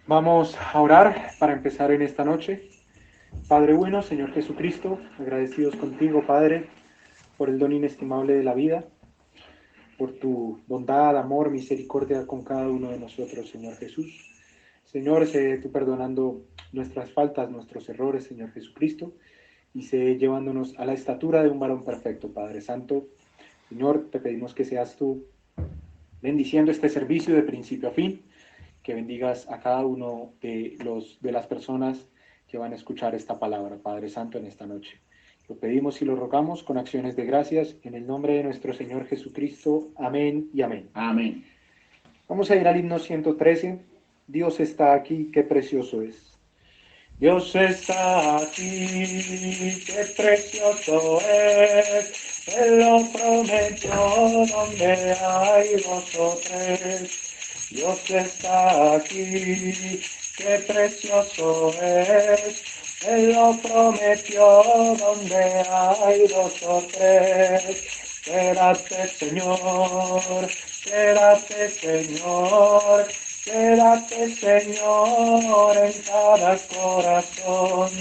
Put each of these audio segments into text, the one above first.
Vamos a orar para empezar en esta noche. Padre bueno, Señor Jesucristo, agradecidos contigo, Padre, por el don inestimable de la vida, por tu bondad, amor, misericordia con cada uno de nosotros, Señor Jesús. Señor, sé tú perdonando nuestras faltas, nuestros errores, Señor Jesucristo, y sé llevándonos a la estatura de un varón perfecto, Padre Santo. Señor, te pedimos que seas tú bendiciendo este servicio de principio a fin, que bendigas a cada uno de las personas que van a escuchar esta palabra, Padre Santo, en esta noche. Lo pedimos y lo rogamos con acciones de gracias en el nombre de nuestro Señor Jesucristo. Amén y amén. Amén. Vamos a ir al himno 113. Dios está aquí, qué precioso es. Dios está aquí, qué precioso es. Él lo prometió donde hay dos o tres. Dios está aquí, qué precioso es. Él lo prometió donde hay dos o tres. Quédate, Señor, quédate, Señor. Quédate, Señor, en cada corazón.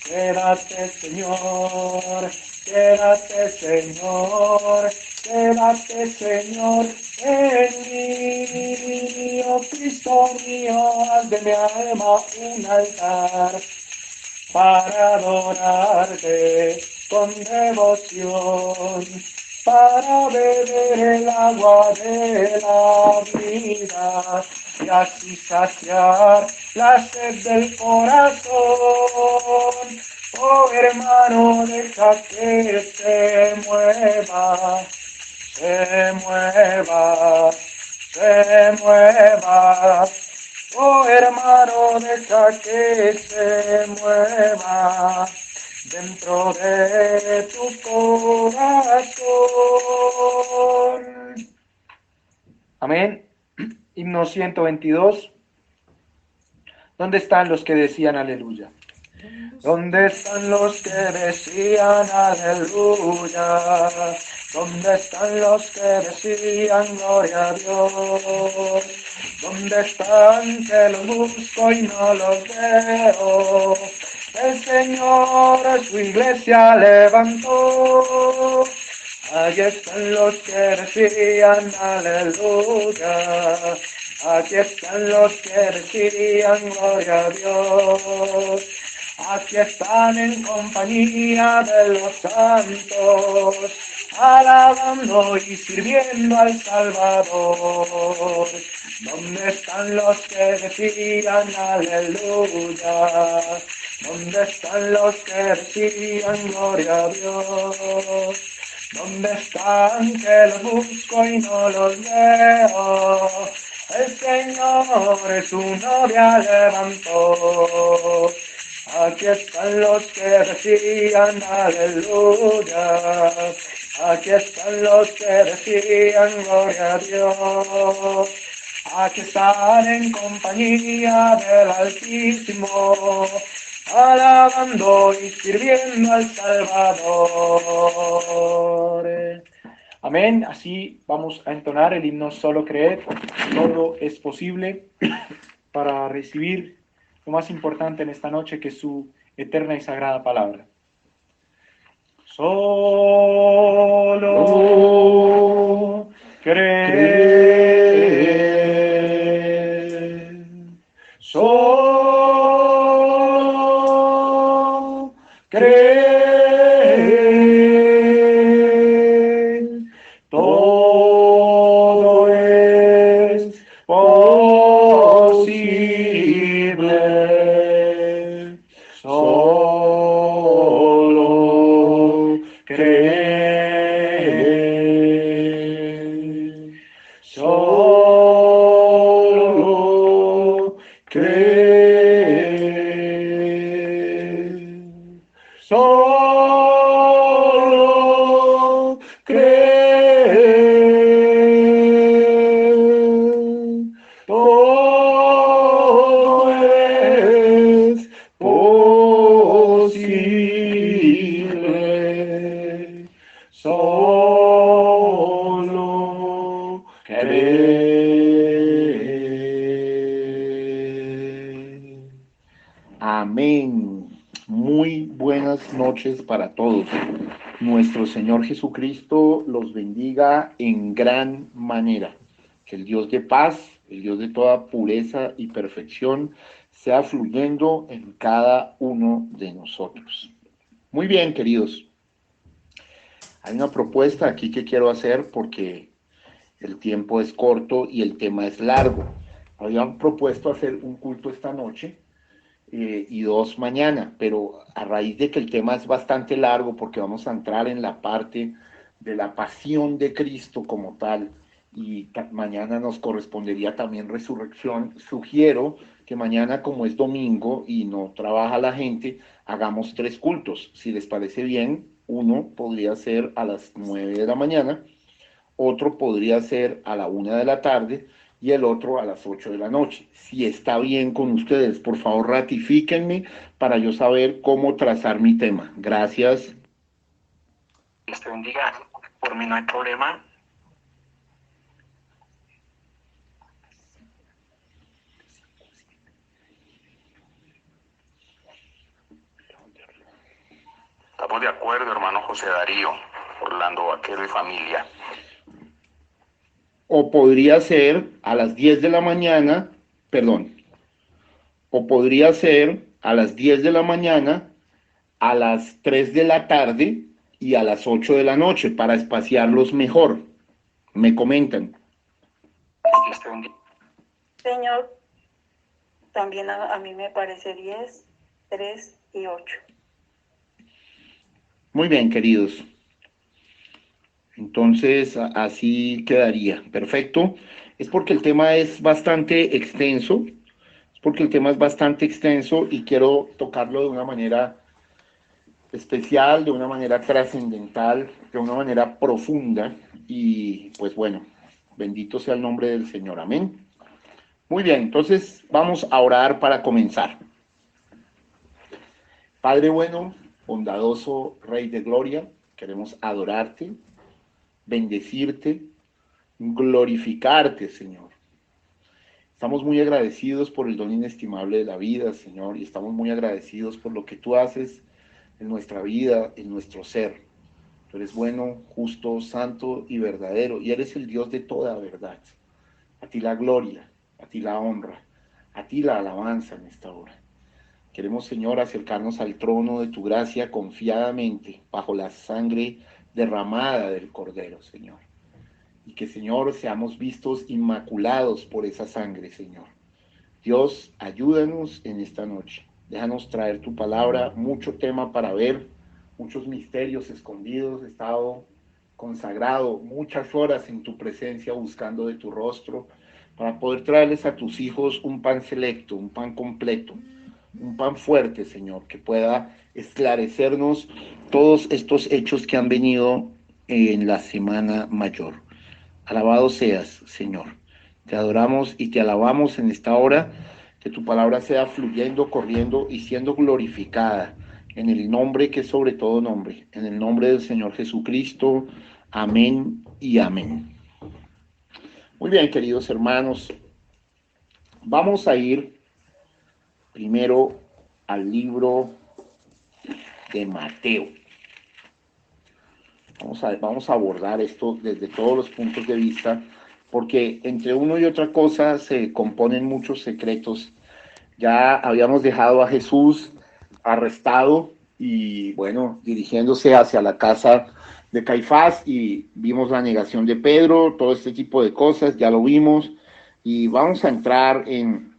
Quédate, Señor, quédate, Señor, quédate, Señor, en mí. Oh Cristo mío, haz de mi alma un altar para adorarte con devoción, para beber el agua de la vida y así saciar la sed del corazón. Oh hermano, deja que se mueva, se mueva, se mueva. Oh hermano, deja que se mueva dentro de tu corazón. Amén. Himno 122. ¿Dónde están los que decían aleluya? ¿Dónde están los que decían aleluya? ¿Dónde están los que decían gloria a Dios? ¿Dónde están que los busco y no los veo? El Señor a su iglesia levantó. Allí están los que decían aleluya. Aquí están los que decían gloria a Dios. Aquí están en compañía de los santos, alabando y sirviendo al Salvador. ¿Dónde están los que decían aleluya? ¿Dónde están los que decían gloria a Dios? ¿Dónde están que los busco y no los veo? El Señor su novia levantó. Aquí están los que decían aleluya. Aquí están los que decían gloria a Dios. Aquí están en compañía del Altísimo, alabando y sirviendo al Salvador. Amén. Así vamos a entonar el himno Solo Creer. Todo es posible para recibir lo más importante en esta noche, que es su eterna y sagrada palabra. Solo creer. Solo creer. Todo es posible. Solo creer. Solo creer. Solo creer. Todo es posible. Solo creer. Amén. Muy buenas noches para todos. Nuestro Señor Jesucristo los bendiga en gran manera. Que el Dios de paz, el Dios de toda pureza y perfección, sea fluyendo en cada uno de nosotros. Muy bien, queridos. Hay una propuesta aquí que quiero hacer porque el tiempo es corto y el tema es largo. Habían propuesto hacer un culto esta noche y dos mañana, pero a raíz de que el tema es bastante largo porque vamos a entrar en la parte de la pasión de Cristo como tal y mañana nos correspondería también resurrección, sugiero que mañana, como es domingo y no trabaja la gente, hagamos tres cultos. Si les parece bien, uno podría ser a las 9 de la mañana, otro podría ser a la 1 de la tarde y el otro a las 8 de la noche. Si está bien con ustedes, por favor ratifíquenme para yo saber cómo trazar mi tema. Gracias. Dios te bendiga. Por mí no hay problema. Estamos de acuerdo, hermano José Darío, Orlando Vaquero y familia. O podría ser a las 10 de la mañana, perdón, o podría ser a las 10 de la mañana, a las 3 de la tarde y a las 8 de la noche para espaciarlos mejor. Me comentan. Dios te bendiga. Señor, también a mí me parece 10, 3 y 8. Muy bien, queridos. Entonces, así quedaría. Perfecto. Es porque el tema es bastante extenso. Es porque el tema es bastante extenso y quiero tocarlo de una manera especial, de una manera trascendental, de una manera profunda. Y pues bueno, bendito sea el nombre del Señor. Amén. Muy bien, entonces vamos a orar para comenzar. Padre bueno, bondadoso, Rey de Gloria, queremos adorarte, bendecirte, glorificarte, Señor. Estamos muy agradecidos por el don inestimable de la vida, Señor, y estamos muy agradecidos por lo que tú haces en nuestra vida, en nuestro ser. Tú eres bueno, justo, santo y verdadero, y eres el Dios de toda verdad. A ti la gloria, a ti la honra, a ti la alabanza en esta hora. Queremos, Señor, acercarnos al trono de tu gracia confiadamente, bajo la sangre derramada del Cordero, Señor. Y que, Señor, seamos vistos inmaculados por esa sangre, Señor. Dios, ayúdanos en esta noche. Déjanos traer tu palabra, mucho tema para ver, muchos misterios escondidos. He estado consagrado muchas horas en tu presencia buscando de tu rostro para poder traerles a tus hijos un pan selecto, un pan completo, un pan fuerte, Señor, que pueda esclarecernos todos estos hechos que han venido en la Semana Mayor. Alabado seas, Señor. Te adoramos y te alabamos en esta hora, que tu palabra sea fluyendo, corriendo y siendo glorificada en el nombre que es sobre todo nombre, en el nombre del Señor Jesucristo. Amén y amén. Muy bien, queridos hermanos, vamos a ir primero al libro de Mateo. Vamos a abordar esto desde todos los puntos de vista, porque entre uno y otra cosa se componen muchos secretos. Ya habíamos dejado a Jesús arrestado y, bueno, dirigiéndose hacia la casa de Caifás, y vimos la negación de Pedro, todo este tipo de cosas, ya lo vimos, y vamos a entrar en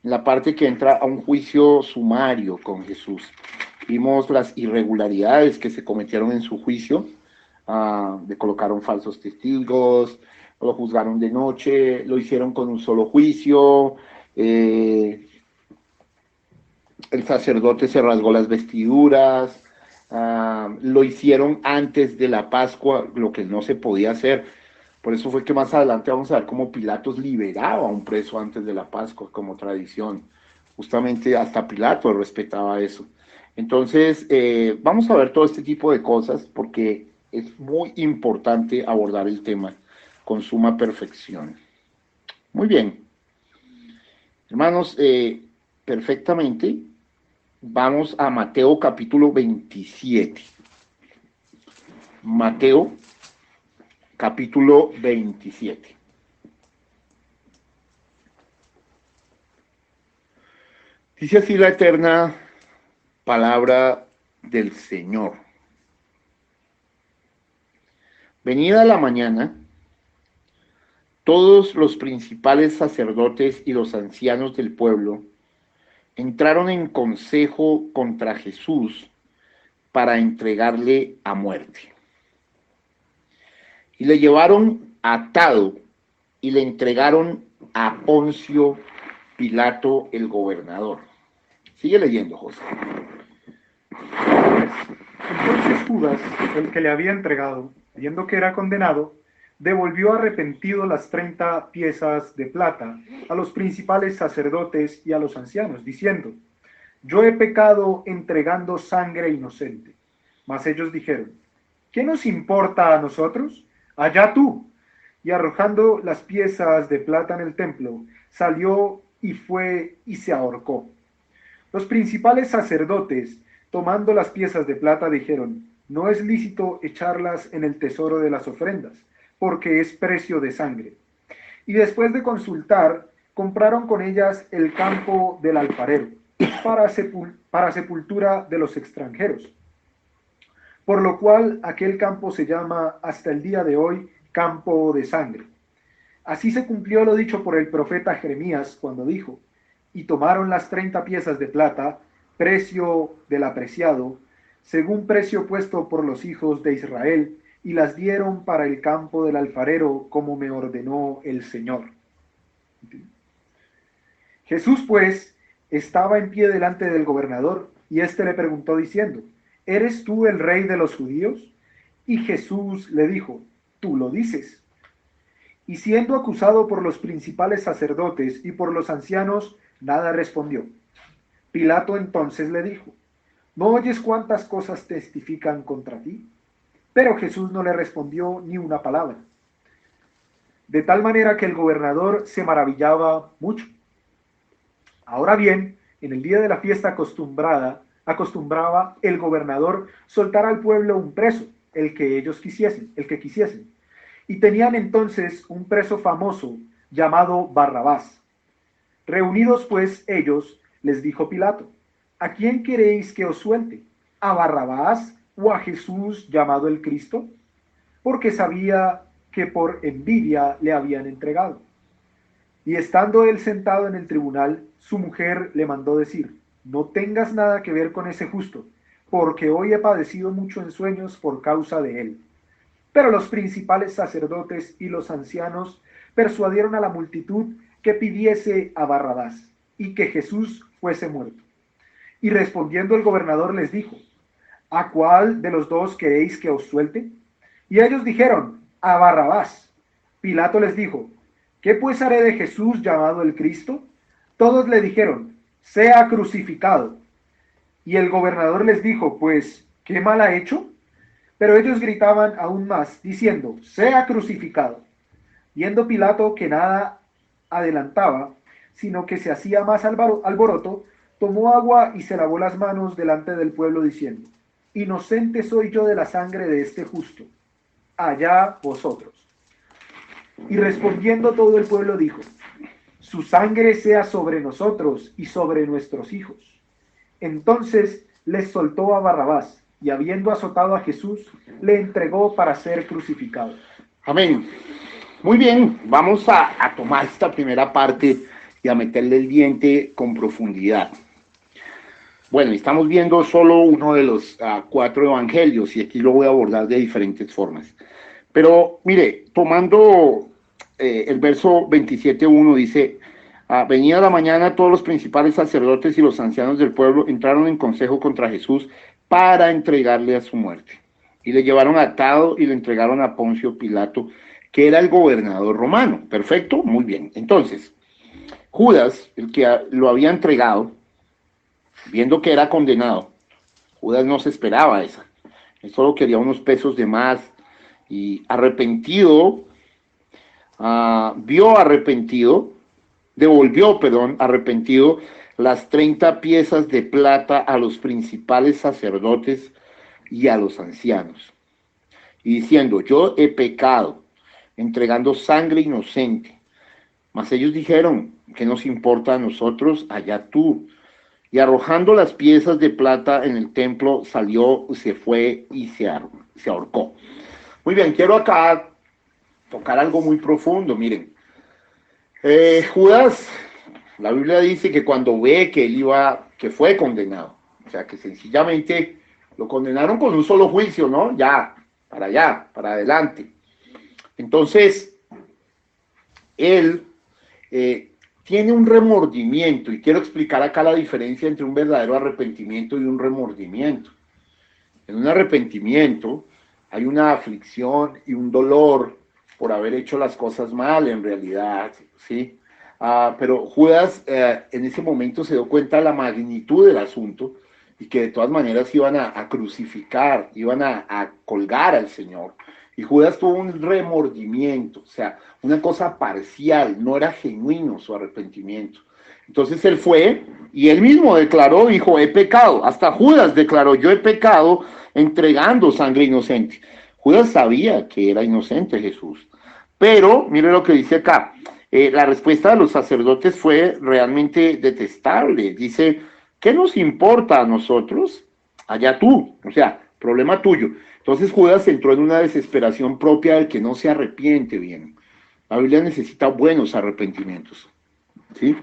la parte que entra a un juicio sumario con Jesús. Vimos las irregularidades que se cometieron en su juicio. Le colocaron falsos testigos, lo juzgaron de noche, lo hicieron con un solo juicio, el sacerdote se rasgó las vestiduras, lo hicieron antes de la Pascua, lo que no se podía hacer. Por eso fue que más adelante vamos a ver cómo Pilatos liberaba a un preso antes de la Pascua como tradición. Justamente hasta Pilato respetaba eso. Entonces, vamos a ver todo este tipo de cosas porque es muy importante abordar el tema con suma perfección. Muy bien. Hermanos, perfectamente Vamos a Mateo capítulo 27. Mateo capítulo 27. Dice así la eterna palabra del Señor. Venida la mañana, todos los principales sacerdotes y los ancianos del pueblo entraron en consejo contra Jesús para entregarle a muerte. Y le llevaron atado y le entregaron a Poncio Pilato, el gobernador. Sigue leyendo, José. Entonces Judas, el que le había entregado, viendo que era condenado, devolvió arrepentido las 30 piezas de plata a los principales sacerdotes y a los ancianos, diciendo: yo he pecado entregando sangre inocente. Mas ellos dijeron: ¿qué nos importa a nosotros? Allá tú. Y arrojando las piezas de plata en el templo, salió y fue y se ahorcó. Los principales sacerdotes, tomando las piezas de plata, dijeron: no es lícito echarlas en el tesoro de las ofrendas, porque es precio de sangre. Y después de consultar, compraron con ellas el campo del alfarero, para sepultura de los extranjeros. Por lo cual aquel campo se llama hasta el día de hoy campo de sangre. Así se cumplió lo dicho por el profeta Jeremías cuando dijo: y tomaron las 30 piezas de plata, precio del apreciado, según precio puesto por los hijos de Israel, y las dieron para el campo del alfarero, como me ordenó el Señor. Jesús, pues, estaba en pie delante del gobernador, y éste le preguntó diciendo: ¿eres tú el rey de los judíos? Y Jesús le dijo: tú lo dices. Y siendo acusado por los principales sacerdotes y por los ancianos, nada respondió. Pilato entonces le dijo: ¿no oyes cuántas cosas testifican contra ti? Pero Jesús no le respondió ni una palabra. De tal manera que el gobernador se maravillaba mucho. Ahora bien, en el día de la fiesta acostumbraba el gobernador soltar al pueblo un preso, el que quisiesen. Y tenían entonces un preso famoso llamado Barrabás. Reunidos pues ellos, les dijo Pilato: ¿a quién queréis que os suelte? ¿A Barrabás o a Jesús llamado el Cristo? Porque sabía que por envidia le habían entregado. Y estando él sentado en el tribunal, su mujer le mandó decir: no tengas nada que ver con ese justo, porque hoy he padecido mucho en sueños por causa de él. Pero los principales sacerdotes y los ancianos persuadieron a la multitud que pidiese a Barrabás y que Jesús fuese muerto. Y respondiendo el gobernador les dijo: ¿a cuál de los dos queréis que os suelte? Y ellos dijeron: a Barrabás. Pilato les dijo: ¿qué pues haré de Jesús llamado el Cristo? Todos le dijeron: sea crucificado. Y el gobernador les dijo: pues, ¿qué mal ha hecho? Pero ellos gritaban aún más, diciendo: sea crucificado. Viendo Pilato que nada adelantaba, sino que se hacía más alboroto, tomó agua y se lavó las manos delante del pueblo, diciendo: inocente soy yo de la sangre de este justo, allá vosotros. Y respondiendo todo el pueblo dijo: su sangre sea sobre nosotros y sobre nuestros hijos. Entonces les soltó a Barrabás, y habiendo azotado a Jesús, le entregó para ser crucificado. Amén. Muy bien, vamos a tomar esta primera parte y a meterle el diente con profundidad. Bueno, estamos viendo solo uno de los 4 evangelios, y aquí lo voy a abordar de diferentes formas. Pero mire, tomando el verso 27:1, dice: venida la mañana, todos los principales sacerdotes y los ancianos del pueblo entraron en consejo contra Jesús para entregarle a su muerte. Y le llevaron atado y le entregaron a Poncio Pilato, que era el gobernador romano. Perfecto, muy bien. Entonces, Judas, el que lo había entregado, viendo que era condenado, Judas no se esperaba esa. Él solo quería unos pesos de más, y arrepentido, devolvió arrepentido las 30 piezas de plata a los principales sacerdotes y a los ancianos, y diciendo, yo he pecado, entregando sangre inocente. Mas ellos dijeron, ¿qué nos importa a nosotros? Allá tú. Y arrojando las piezas de plata en el templo, salió, se fue y se ahorcó. Muy bien, quiero acá tocar algo muy profundo, miren. Judas, la Biblia dice que cuando ve que él que fue condenado, o sea, que sencillamente lo condenaron con un solo juicio, ¿no? Ya, para allá, para adelante. Entonces, él tiene un remordimiento, y quiero explicar acá la diferencia entre un verdadero arrepentimiento y un remordimiento. En un arrepentimiento hay una aflicción y un dolor por haber hecho las cosas mal en realidad, ¿sí? Pero Judas en ese momento se dio cuenta de la magnitud del asunto y que de todas maneras iban a crucificar, iban a colgar al Señor. Y Judas tuvo un remordimiento, o sea, una cosa parcial, no era genuino su arrepentimiento. Entonces él fue y él mismo declaró, dijo, he pecado. Hasta Judas declaró, yo he pecado entregando sangre inocente. Judas sabía que era inocente Jesús. Pero, mire lo que dice acá, la respuesta de los sacerdotes fue realmente detestable. Dice, ¿qué nos importa a nosotros? Allá tú, o sea, problema tuyo. Entonces Judas entró en una desesperación propia del que no se arrepiente bien. La Biblia necesita buenos arrepentimientos, ¿sí?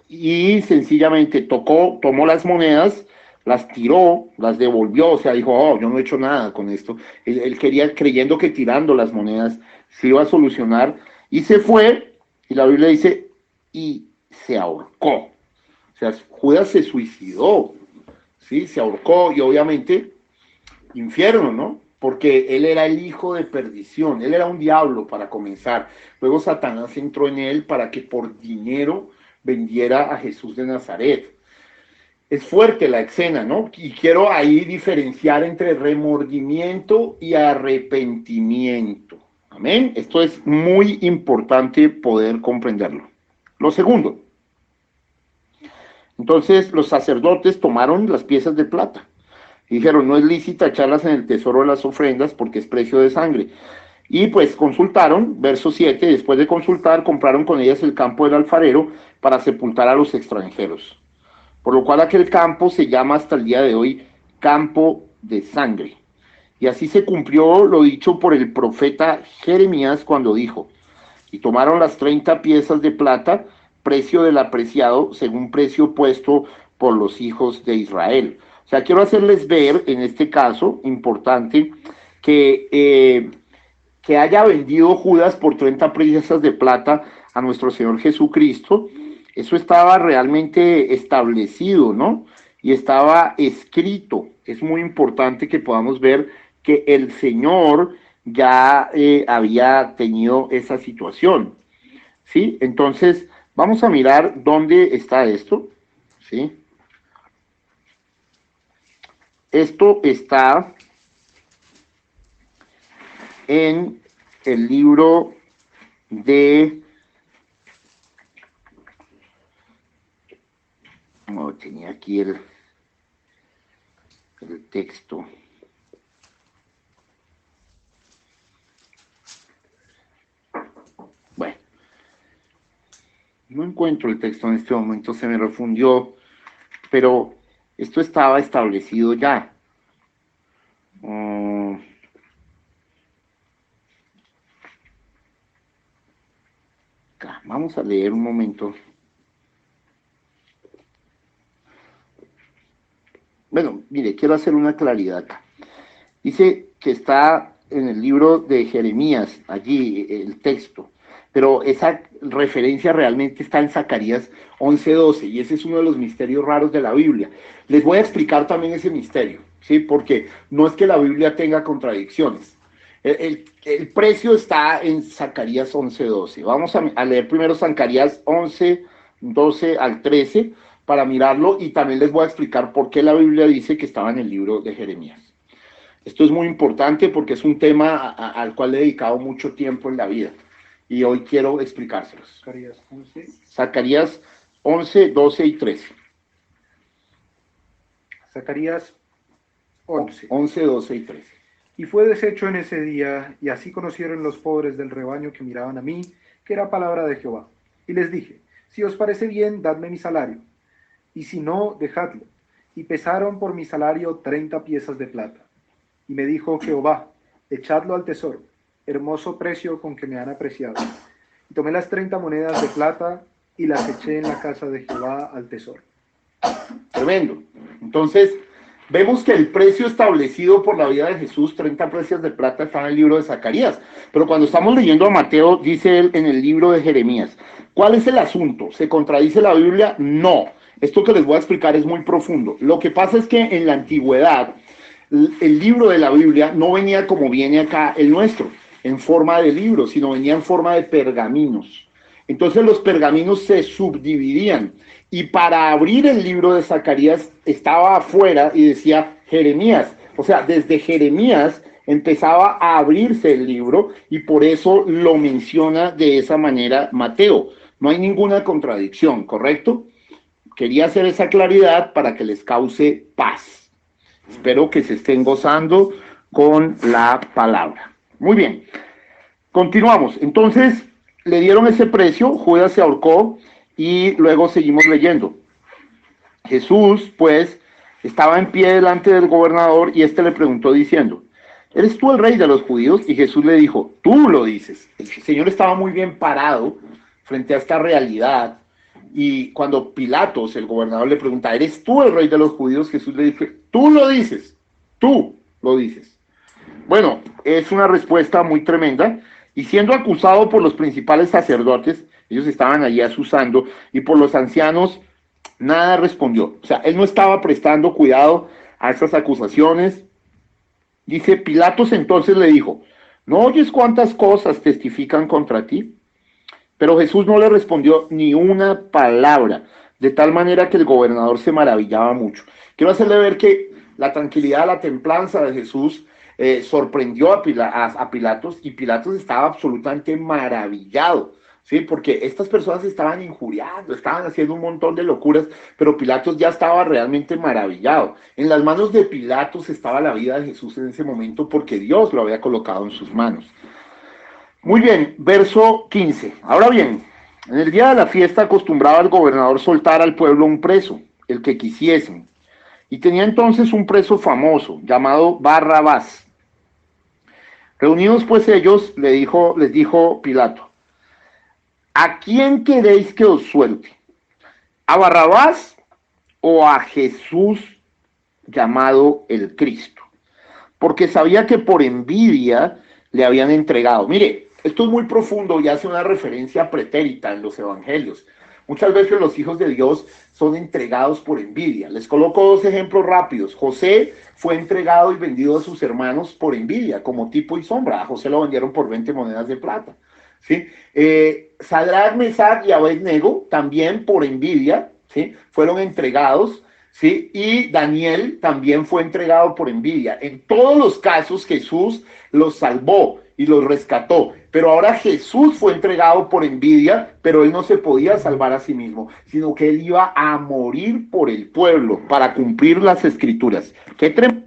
Y sencillamente tomó las monedas, las tiró, las devolvió, o sea, dijo, oh, yo no he hecho nada con esto. Él quería, creyendo que tirando las monedas se iba a solucionar, y se fue, y la Biblia dice, y se ahorcó. O sea, Judas se suicidó, ¿sí? Se ahorcó, y obviamente, infierno, ¿no? Porque él era el hijo de perdición, él era un diablo para comenzar. Luego Satanás entró en él para que por dinero vendiera a Jesús de Nazaret. Es fuerte la escena, ¿no? Y quiero ahí diferenciar entre remordimiento y arrepentimiento. Amén. Esto es muy importante poder comprenderlo. Lo segundo. Entonces los sacerdotes tomaron las piezas de plata. Y dijeron, no es lícita echarlas en el tesoro de las ofrendas porque es precio de sangre. Y pues consultaron, verso 7, después de consultar, compraron con ellas el campo del alfarero para sepultar a los extranjeros. Por lo cual aquel campo se llama hasta el día de hoy campo de sangre. Y así se cumplió lo dicho por el profeta Jeremías cuando dijo, y tomaron las 30 piezas de plata, precio del apreciado, según precio puesto por los hijos de Israel. O sea, quiero hacerles ver, en este caso, importante, que haya vendido Judas por 30 piezas de plata a nuestro Señor Jesucristo, eso estaba realmente establecido, ¿no? Y estaba escrito. Es muy importante que podamos ver que el Señor ya había tenido esa situación, ¿sí? Entonces, vamos a mirar dónde está esto, ¿sí? Esto está en el libro de... No, tenía aquí el texto. Bueno, no encuentro el texto en este momento, se me refundió, pero esto estaba establecido ya. Acá, vamos a leer un momento. Bueno, mire, quiero hacer una claridad acá. Dice que está en el libro de Jeremías, allí el texto, pero esa referencia realmente está en Zacarías 11:12, y ese es uno de los misterios raros de la Biblia. Les voy a explicar también ese misterio, ¿sí? Porque no es que la Biblia tenga contradicciones. El precio está en Zacarías 11:12. Vamos a leer primero Zacarías 11:12 al 13 para mirarlo, y también les voy a explicar por qué la Biblia dice que estaba en el libro de Jeremías. Esto es muy importante porque es un tema al cual he dedicado mucho tiempo en la vida y hoy quiero explicárselos. Zacarías 11. Zacarías 11, 12 y 13. Zacarías 11. 11, 12 y 13. Y fue deshecho en ese día, y así conocieron los pobres del rebaño que miraban a mí, que era palabra de Jehová. Y les dije, si os parece bien, dadme mi salario, y si no, dejadlo. Y pesaron por mi salario 30 piezas de plata. Y me dijo Jehová, echadlo al tesoro, hermoso precio con que me han apreciado. Y tomé las 30 monedas de plata y las eché en la casa de Jehová al tesoro. Tremendo. Entonces, vemos que el precio establecido por la vida de Jesús, 30 piezas de plata, está en el libro de Zacarías. Pero cuando estamos leyendo a Mateo, dice él en el libro de Jeremías. ¿Cuál es el asunto? ¿Se contradice la Biblia? No. Esto que les voy a explicar es muy profundo. Lo que pasa es que en la antigüedad, el libro de la Biblia no venía como viene acá el nuestro, en forma de libro, sino venía en forma de pergaminos. Entonces los pergaminos se subdividían y para abrir el libro de Zacarías estaba afuera y decía Jeremías. O sea, desde Jeremías empezaba a abrirse el libro y por eso lo menciona de esa manera Mateo. No hay ninguna contradicción, ¿correcto? Quería hacer esa claridad para que les cause paz. Espero que se estén gozando con la palabra. Muy bien, continuamos. Entonces, le dieron ese precio, Judas se ahorcó y luego seguimos leyendo. Jesús, pues, estaba en pie delante del gobernador y éste le preguntó diciendo, ¿eres tú el rey de los judíos? Y Jesús le dijo, tú lo dices. El Señor estaba muy bien parado frente a esta realidad. Y cuando Pilatos, el gobernador, le pregunta, ¿eres tú el rey de los judíos? Jesús le dice, tú lo dices, tú lo dices. Bueno, es una respuesta muy tremenda. Y siendo acusado por los principales sacerdotes, ellos estaban allí asusando, y por los ancianos, nada respondió. O sea, él no estaba prestando cuidado a esas acusaciones. Dice, Pilatos entonces le dijo, ¿no oyes cuántas cosas testifican contra ti? Pero Jesús no le respondió ni una palabra, de tal manera que el gobernador se maravillaba mucho. Quiero hacerle ver que la tranquilidad, la templanza de Jesús sorprendió a Pilatos, y Pilatos estaba absolutamente maravillado, ¿sí? Porque estas personas estaban injuriando, estaban haciendo un montón de locuras, pero Pilatos ya estaba realmente maravillado. En las manos de Pilatos estaba la vida de Jesús en ese momento porque Dios lo había colocado en sus manos. Muy bien, verso 15. Ahora bien, en el día de la fiesta acostumbraba el gobernador soltar al pueblo un preso, el que quisiesen. Y tenía entonces un preso famoso, llamado Barrabás. Reunidos pues ellos, les dijo Pilato, ¿a quién queréis que os suelte? ¿A Barrabás o a Jesús llamado el Cristo? Porque sabía que por envidia le habían entregado. Mire, esto es muy profundo y hace una referencia pretérita en los evangelios. Muchas veces los hijos de Dios son entregados por envidia. Les coloco dos ejemplos rápidos. José fue entregado y vendido a sus hermanos por envidia, como tipo y sombra. A José lo vendieron por 20 monedas de plata. ¿Sí? Sadrach, Mesach y Abednego también por envidia, ¿sí? Fueron entregados, ¿sí? Y Daniel también fue entregado por envidia. En todos los casos Jesús los salvó y los rescató, pero ahora Jesús fue entregado por envidia, pero él no se podía salvar a sí mismo, sino que él iba a morir por el pueblo para cumplir las escrituras. Qué tremendo,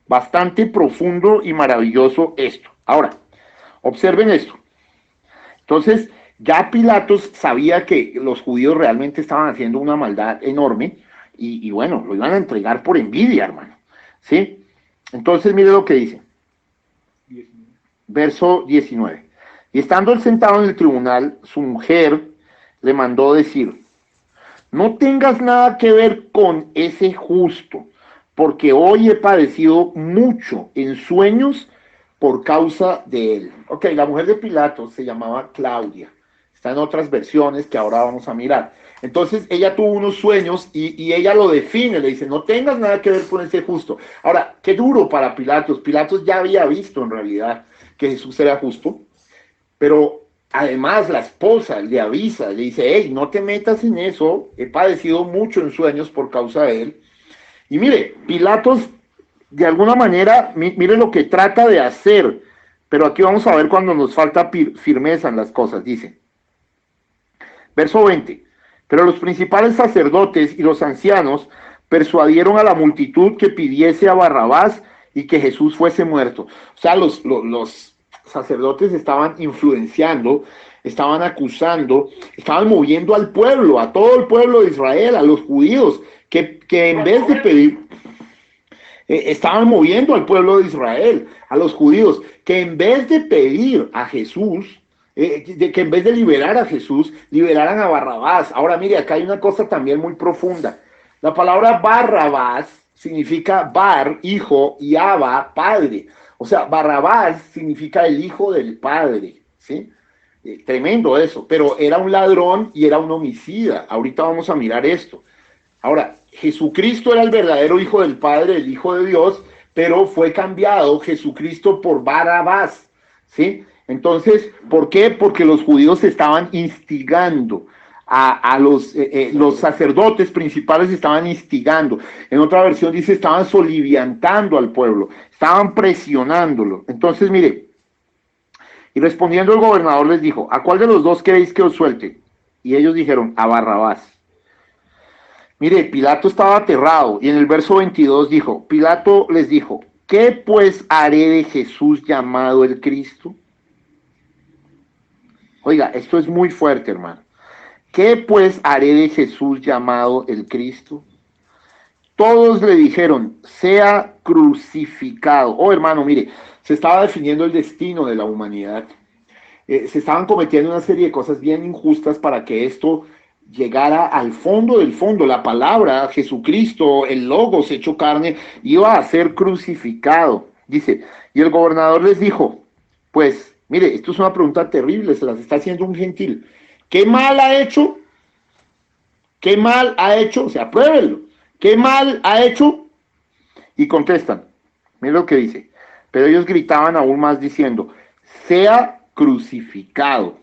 bastante profundo y maravilloso esto. Ahora, observen esto. Entonces, ya Pilatos sabía que los judíos realmente estaban haciendo una maldad enorme y bueno, lo iban a entregar por envidia, hermano. ¿Sí? Entonces, mire lo que dice. Verso 19. Y estando él sentado en el tribunal, su mujer le mandó decir, no tengas nada que ver con ese justo, porque hoy he padecido mucho en sueños por causa de él. Ok, la mujer de Pilato se llamaba Claudia. Está en otras versiones que ahora vamos a mirar. Entonces ella tuvo unos sueños y ella lo define, le dice, no tengas nada que ver con ese justo. Ahora, qué duro para Pilatos. Pilatos ya había visto en realidad que Jesús era justo, pero además la esposa le avisa, le dice, hey, no te metas en eso, he padecido mucho en sueños por causa de él. Y mire, Pilatos de alguna manera, mire lo que trata de hacer, pero aquí vamos a ver cuando nos falta firmeza en las cosas, dice. Verso 20. Pero los principales sacerdotes y los ancianos persuadieron a la multitud que pidiese a Barrabás y que Jesús fuese muerto. O sea, los sacerdotes estaban influenciando, estaban acusando, estaban moviendo al pueblo, a todo el pueblo de Israel, a los judíos, que en vez de pedir, estaban moviendo al pueblo de Israel, a los judíos, que en vez de pedir a Jesús, que en vez de liberar a Jesús, liberaran a Barrabás. Ahora mire, acá hay una cosa también muy profunda. La palabra Barrabás significa Bar, hijo, y Abba, padre. O sea, Barrabás significa el hijo del padre, ¿sí? Tremendo eso, pero era un ladrón y era un homicida. Ahorita vamos a mirar esto. Ahora, Jesucristo era el verdadero hijo del Padre, el hijo de Dios, pero fue cambiado Jesucristo por Barrabás, ¿sí? Entonces, ¿por qué? Porque los judíos estaban instigando a los sacerdotes principales, estaban instigando. En otra versión dice, estaban soliviantando al pueblo, estaban presionándolo. Entonces, mire, y respondiendo el gobernador les dijo, ¿a cuál de los dos queréis que os suelte? Y ellos dijeron, a Barrabás. Mire, Pilato estaba aterrado y en el verso 22 dijo, Pilato les dijo, ¿qué pues haré de Jesús llamado el Cristo? Oiga, esto es muy fuerte, hermano. ¿Qué pues haré de Jesús llamado el Cristo? Todos le dijeron, sea crucificado. Oh, hermano, mire, se estaba definiendo el destino de la humanidad. Se estaban cometiendo una serie de cosas bien injustas para que esto llegara al fondo del fondo. La palabra, Jesucristo, el Logos hecho carne, iba a ser crucificado. Dice, y el gobernador les dijo, pues, mire, esto es una pregunta terrible, se las está haciendo un gentil. ¿Qué mal ha hecho? ¿Qué mal ha hecho? O sea, pruébenlo. ¿Qué mal ha hecho? Y contestan, mire lo que dice. Pero ellos gritaban aún más diciendo, sea crucificado.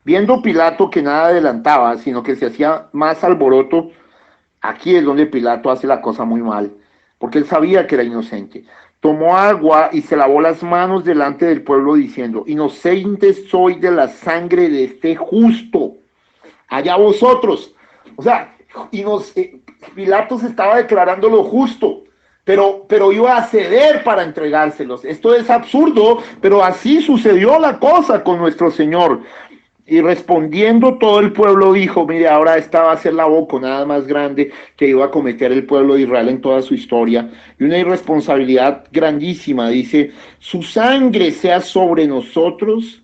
Viendo Pilato que nada adelantaba, sino que se hacía más alboroto, aquí es donde Pilato hace la cosa muy mal, porque él sabía que era inocente. Tomó agua y se lavó las manos delante del pueblo diciendo, inocente soy de la sangre de este justo, allá vosotros. O sea, Pilato se estaba declarando lo justo, pero iba a ceder para entregárselos. Esto es absurdo, pero así sucedió la cosa con nuestro Señor. Y respondiendo todo el pueblo dijo, mire, ahora esta va a ser la boconada más grande que iba a cometer el pueblo de Israel en toda su historia. Y una irresponsabilidad grandísima, dice, su sangre sea sobre nosotros.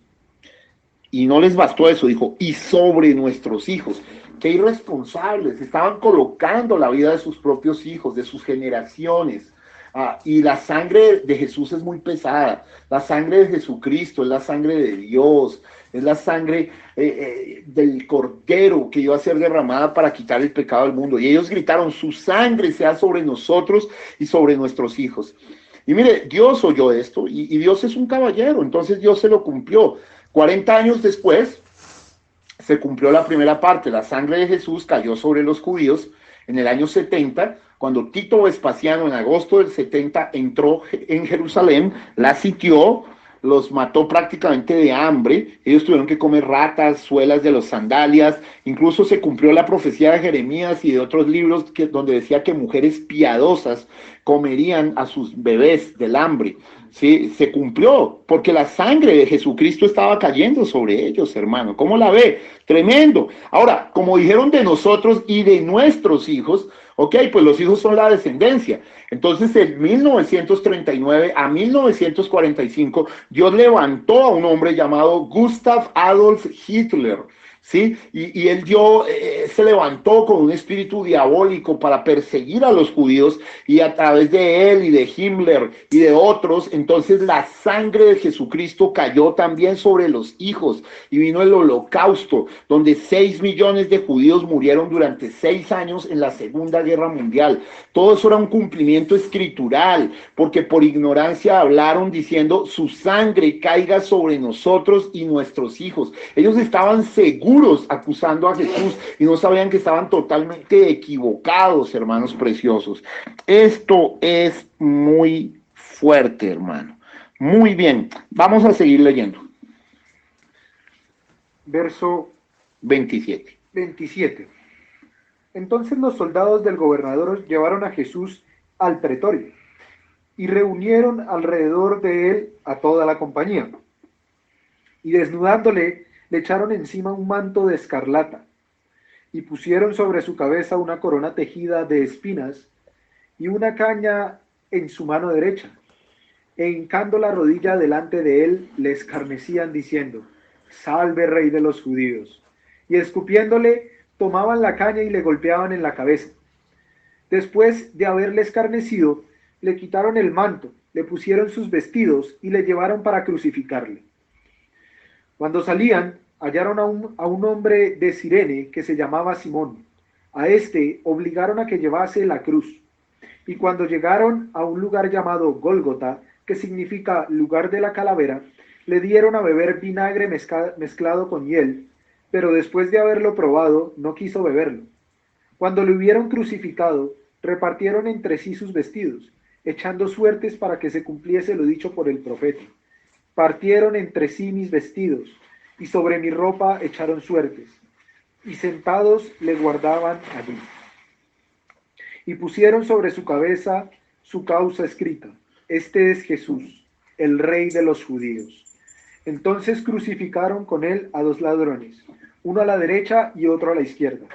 Y no les bastó eso, dijo, y sobre nuestros hijos. Qué irresponsables, estaban colocando la vida de sus propios hijos, de sus generaciones. Y la sangre de Jesús es muy pesada. La sangre de Jesucristo es la sangre de Dios. Es la sangre del Cordero que iba a ser derramada para quitar el pecado del mundo. Y ellos gritaron, su sangre sea sobre nosotros y sobre nuestros hijos. Y mire, Dios oyó esto y Dios es un caballero, entonces Dios se lo cumplió. 40 años después se cumplió la primera parte. La sangre de Jesús cayó sobre los judíos en el año 70, cuando Tito Vespasiano en agosto del 70 entró en Jerusalén, la sitió, los mató prácticamente de hambre. Ellos tuvieron que comer ratas, suelas de las sandalias. Incluso se cumplió la profecía de Jeremías y de otros libros donde decía que mujeres piadosas comerían a sus bebés del hambre. Sí, se cumplió, porque la sangre de Jesucristo estaba cayendo sobre ellos, hermano. ¿Cómo la ve? Tremendo. Ahora, como dijeron de nosotros y de nuestros hijos, ok, pues los hijos son la descendencia. Entonces, en 1939 a 1945, Dios levantó a un hombre llamado Gustav Adolf Hitler, ¿sí? Y él se levantó con un espíritu diabólico para perseguir a los judíos, y a través de él y de Himmler y de otros, entonces la sangre de Jesucristo cayó también sobre los hijos, y vino el holocausto, donde 6 millones de judíos murieron durante 6 años en la Segunda Guerra Mundial. Todo eso era un cumplimiento escritural, porque por ignorancia hablaron diciendo, su sangre caiga sobre nosotros y nuestros hijos. Ellos estaban seguros acusando a Jesús y no sabían que estaban totalmente equivocados, hermanos preciosos. Esto es muy fuerte, hermano, Muy bien, vamos a seguir leyendo. Verso 27. 27. Entonces los soldados del gobernador llevaron a Jesús al pretorio y reunieron alrededor de él a toda la compañía. Y desnudándole, le echaron encima un manto de escarlata y pusieron sobre su cabeza una corona tejida de espinas y una caña en su mano derecha. E hincando la rodilla delante de él, le escarnecían diciendo: Salve, Rey de los judíos. Y escupiéndole, tomaban la caña y le golpeaban en la cabeza. Después de haberle escarnecido, le quitaron el manto, le pusieron sus vestidos y le llevaron para crucificarle. Cuando salían, hallaron a un hombre de Cirene que se llamaba Simón. A este obligaron a que llevase la cruz. Y cuando llegaron a un lugar llamado Gólgota, que significa lugar de la calavera, le dieron a beber vinagre mezclado con hiel, pero después de haberlo probado, no quiso beberlo. Cuando le hubieron crucificado, repartieron entre sí sus vestidos, echando suertes para que se cumpliese lo dicho por el profeta. Partieron entre sí mis vestidos, y sobre mi ropa echaron suertes, y sentados le guardaban allí. Y pusieron sobre su cabeza su causa escrita: Este es Jesús, el Rey de los judíos. Entonces crucificaron con él a dos ladrones, uno a la derecha y otro a la izquierda.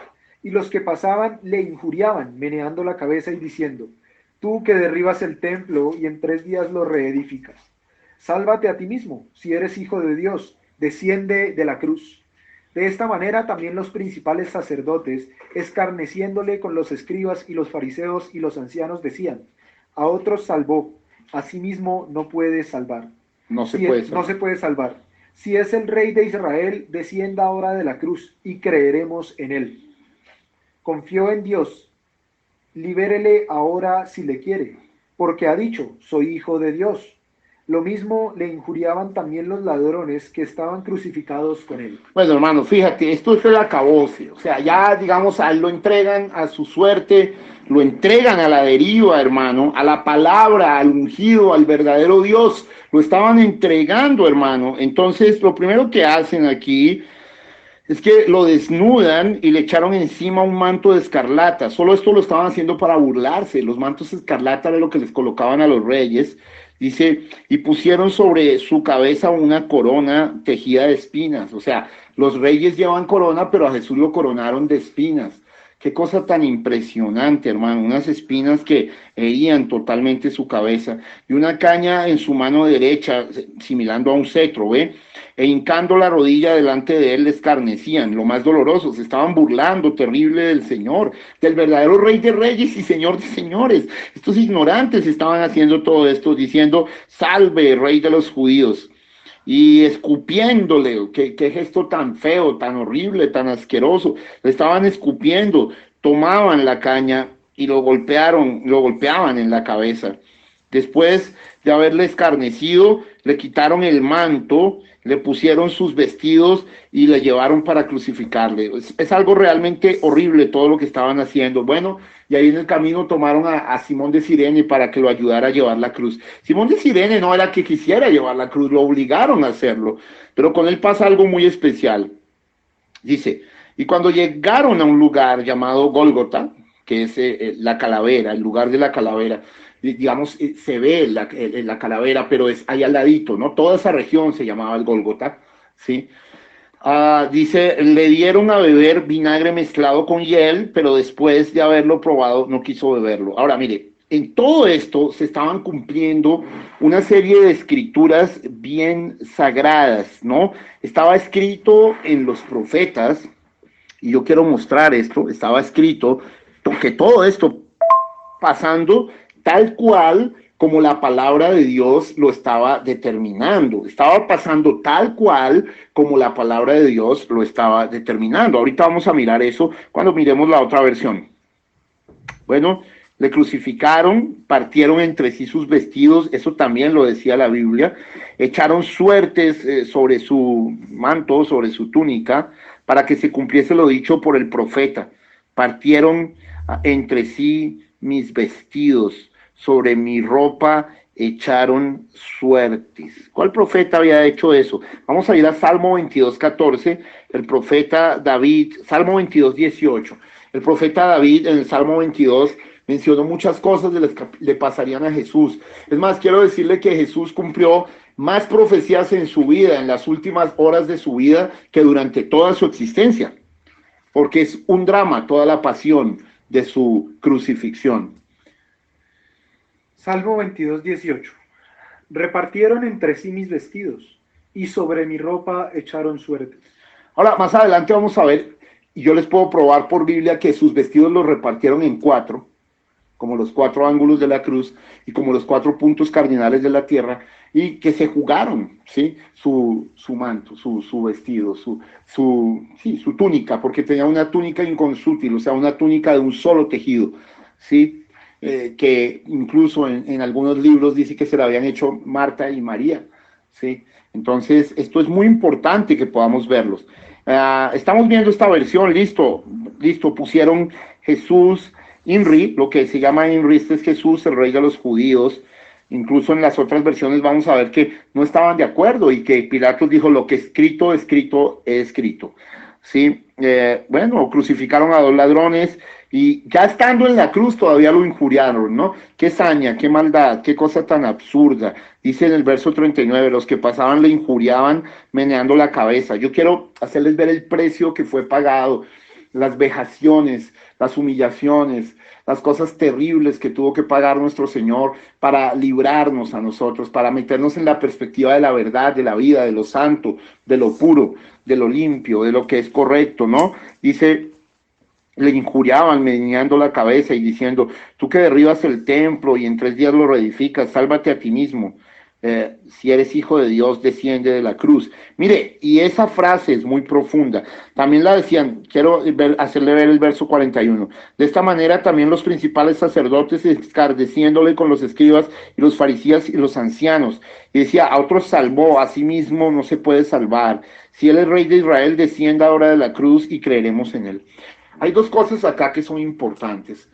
Y los que pasaban le injuriaban, meneando la cabeza y diciendo: Tú que derribas el templo y en 3 días lo reedificas, sálvate a ti mismo, si eres hijo de Dios, desciende de la cruz. De esta manera también los principales sacerdotes, escarneciéndole con los escribas y los fariseos y los ancianos, decían: A otros salvó, a sí mismo no puede salvar. No se puede salvar. No se puede salvar. Si es el Rey de Israel, descienda ahora de la cruz y creeremos en él. Confió en Dios, libérele ahora si le quiere, porque ha dicho: soy hijo de Dios. Lo mismo le injuriaban también los ladrones que estaban crucificados con él. Bueno, hermano, fíjate, esto es el acabose, o sea, ya, digamos, a él lo entregan a su suerte, lo entregan a la deriva, hermano, a la palabra, al ungido, al verdadero Dios, lo estaban entregando, hermano. Entonces, lo primero que hacen aquí es que lo desnudan y le echaron encima un manto de escarlata. Solo esto lo estaban haciendo para burlarse. Los mantos de escarlata era lo que les colocaban a los reyes. Dice, y pusieron sobre su cabeza una corona tejida de espinas. O sea, los reyes llevan corona, pero a Jesús lo coronaron de espinas. Qué cosa tan impresionante, hermano. Unas espinas que herían totalmente su cabeza. Y una caña en su mano derecha, similando a un cetro, ¿ve? E hincando la rodilla delante de él, le escarnecían. Lo más doloroso, se estaban burlando terrible del Señor, del verdadero Rey de Reyes y Señor de Señores. Estos ignorantes estaban haciendo todo esto, diciendo: salve, Rey de los judíos. Y escupiéndole, qué gesto tan feo, tan horrible, tan asqueroso. Le estaban escupiendo, tomaban la caña y lo golpeaban en la cabeza. Después de haberle escarnecido, le quitaron el manto, le pusieron sus vestidos y le llevaron para crucificarle. Es algo realmente horrible todo lo que estaban haciendo. Bueno, y ahí en el camino tomaron a Simón de Cirene para que lo ayudara a llevar la cruz. Simón de Cirene no era que quisiera llevar la cruz, lo obligaron a hacerlo, pero con él pasa algo muy especial. Dice, y cuando llegaron a un lugar llamado Gólgota, que es la calavera, el lugar de la calavera, digamos, se ve la calavera, pero es ahí al ladito, ¿no? Toda esa región se llamaba el Gólgota, ¿sí? Dice, le dieron a beber vinagre mezclado con hiel, pero después de haberlo probado no quiso beberlo. Ahora, mire, en todo esto se estaban cumpliendo una serie de escrituras bien sagradas, ¿no? Estaba escrito en los profetas, y yo quiero mostrar esto, estaba escrito que todo esto pasando tal cual como la palabra de Dios lo estaba determinando. Estaba pasando tal cual como la palabra de Dios lo estaba determinando. Ahorita vamos a mirar eso cuando miremos la otra versión. Bueno, le crucificaron, partieron entre sí sus vestidos, eso también lo decía la Biblia, echaron suertes sobre su manto, sobre su túnica, para que se cumpliese lo dicho por el profeta. Partieron entre sí mis vestidos, sobre mi ropa echaron suertes. ¿Cuál profeta había hecho eso? Vamos a ir a Salmo 22:14, el profeta David, Salmo 22:18. El profeta David en el Salmo 22 mencionó muchas cosas de las que le pasarían a Jesús. Es más, quiero decirle que Jesús cumplió más profecías en su vida, en las últimas horas de su vida, que durante toda su existencia, porque es un drama toda la pasión de su crucifixión. Salmo 22:18. Repartieron entre sí mis vestidos, y sobre mi ropa echaron suertes. Ahora, más adelante vamos a ver, y yo les puedo probar por Biblia que sus vestidos los repartieron en 4, como los 4 ángulos de la cruz y como los 4 puntos cardinales de la tierra, y que se jugaron, ¿sí? Su manto, su vestido, su túnica, porque tenía una túnica inconsútil, o sea, una túnica de un solo tejido, ¿sí? Que incluso en algunos libros dice que se la habían hecho Marta y María, ¿sí? Entonces, esto es muy importante que podamos verlos. Estamos viendo esta versión, listo, pusieron Jesús, INRI, lo que se llama INRI, este es Jesús, el rey de los judíos. Incluso en las otras versiones vamos a ver que no estaban de acuerdo y que Pilatos dijo lo que escrito, escrito, escrito. ¿Sí? Bueno, crucificaron a 2 ladrones y ya estando en la cruz todavía lo injuriaron, ¿no? Qué saña, qué maldad, qué cosa tan absurda. Dice en el verso 39, los que pasaban le injuriaban meneando la cabeza. Yo quiero hacerles ver el precio que fue pagado, las vejaciones, las humillaciones, las cosas terribles que tuvo que pagar nuestro Señor para librarnos a nosotros, para meternos en la perspectiva de la verdad, de la vida, de lo santo, de lo puro, de lo limpio, de lo que es correcto, ¿no? Dice, le injuriaban meneando la cabeza y diciendo, tú que derribas el templo y en 3 días lo reedificas, sálvate a ti mismo. Si eres hijo de Dios, desciende de la cruz. Mire, y esa frase es muy profunda. También la decían, quiero hacerle ver el verso 41. De esta manera también los principales sacerdotes, escarneciéndole con los escribas y los fariseos y los ancianos. Y decía, a otros salvó, a sí mismo no se puede salvar. Si él es rey de Israel, descienda ahora de la cruz y creeremos en él. Hay 2 cosas acá que son importantes.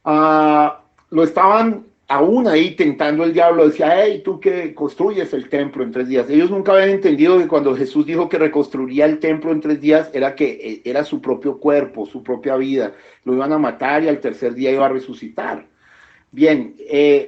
Lo estaban aún ahí tentando el diablo, decía, hey, tú que construyes el templo en 3 días. Ellos nunca habían entendido que cuando Jesús dijo que reconstruiría el templo en 3 días, era que era su propio cuerpo, su propia vida. Lo iban a matar y al tercer día iba a resucitar. Bien,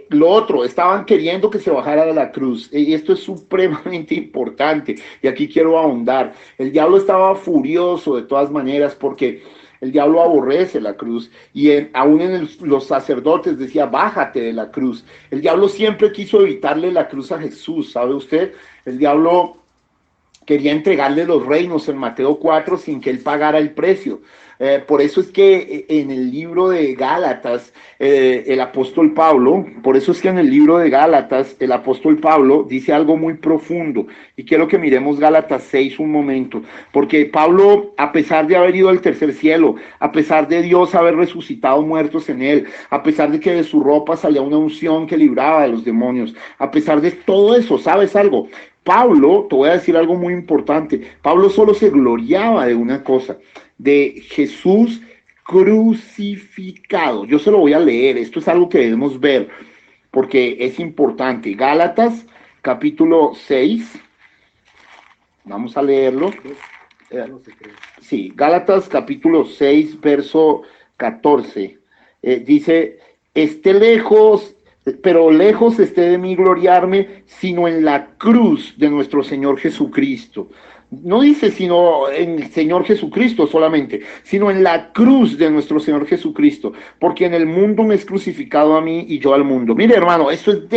lo otro, estaban queriendo que se bajara de la cruz, y esto es supremamente importante, y aquí quiero ahondar. El diablo estaba furioso de todas maneras porque el diablo aborrece la cruz, y aún en los sacerdotes decía, bájate de la cruz. El diablo siempre quiso evitarle la cruz a Jesús, ¿sabe usted? El diablo quería entregarle los reinos en Mateo 4 sin que él pagara el precio. Por eso es que en el libro de Gálatas, el apóstol Pablo, el apóstol Pablo dice algo muy profundo. Y quiero que miremos Gálatas 6 un momento. Porque Pablo, a pesar de haber ido al tercer cielo, a pesar de Dios haber resucitado muertos en él, a pesar de que de su ropa salía una unción que libraba de los demonios, a pesar de todo eso, ¿sabes algo? Pablo, te voy a decir algo muy importante, Pablo solo se gloriaba de una cosa, de Jesús crucificado. Yo se lo voy a leer, esto es algo que debemos ver, porque es importante. Gálatas, capítulo 6, vamos a leerlo. Sí, Gálatas, capítulo 6, verso 14, dice, pero lejos esté de mí gloriarme, sino en la cruz de nuestro Señor Jesucristo. No dice sino en el Señor Jesucristo solamente, sino en la cruz de nuestro Señor Jesucristo, porque en el mundo me es crucificado a mí y yo al mundo. Mire, hermano, esto es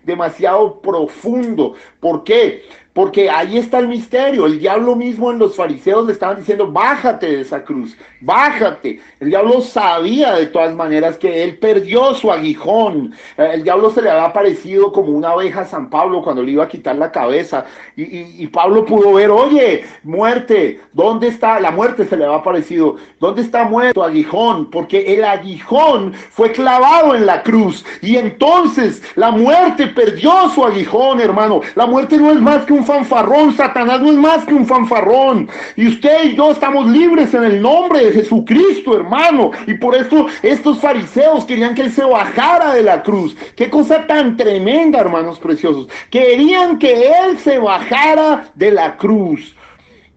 demasiado profundo. ¿Por qué? Porque ahí está el misterio. El diablo mismo en los fariseos le estaban diciendo, bájate de esa cruz, bájate. El diablo sabía de todas maneras que él perdió su aguijón. El diablo se le había aparecido como una abeja a San Pablo cuando le iba a quitar la cabeza. Y Pablo pudo ver, oye, muerte, ¿dónde está? La muerte se le había aparecido. ¿Dónde está muerto aguijón? Porque el aguijón fue clavado en la cruz. Y entonces la muerte perdió su aguijón, hermano. La muerte no es más que un fanfarrón. Satanás no es más que un fanfarrón. Y usted y yo estamos libres en el nombre de Jesucristo, hermano. Y por eso estos fariseos querían que él se bajara de la cruz. Qué cosa tan tremenda, hermanos preciosos. Querían que él se bajara de la cruz.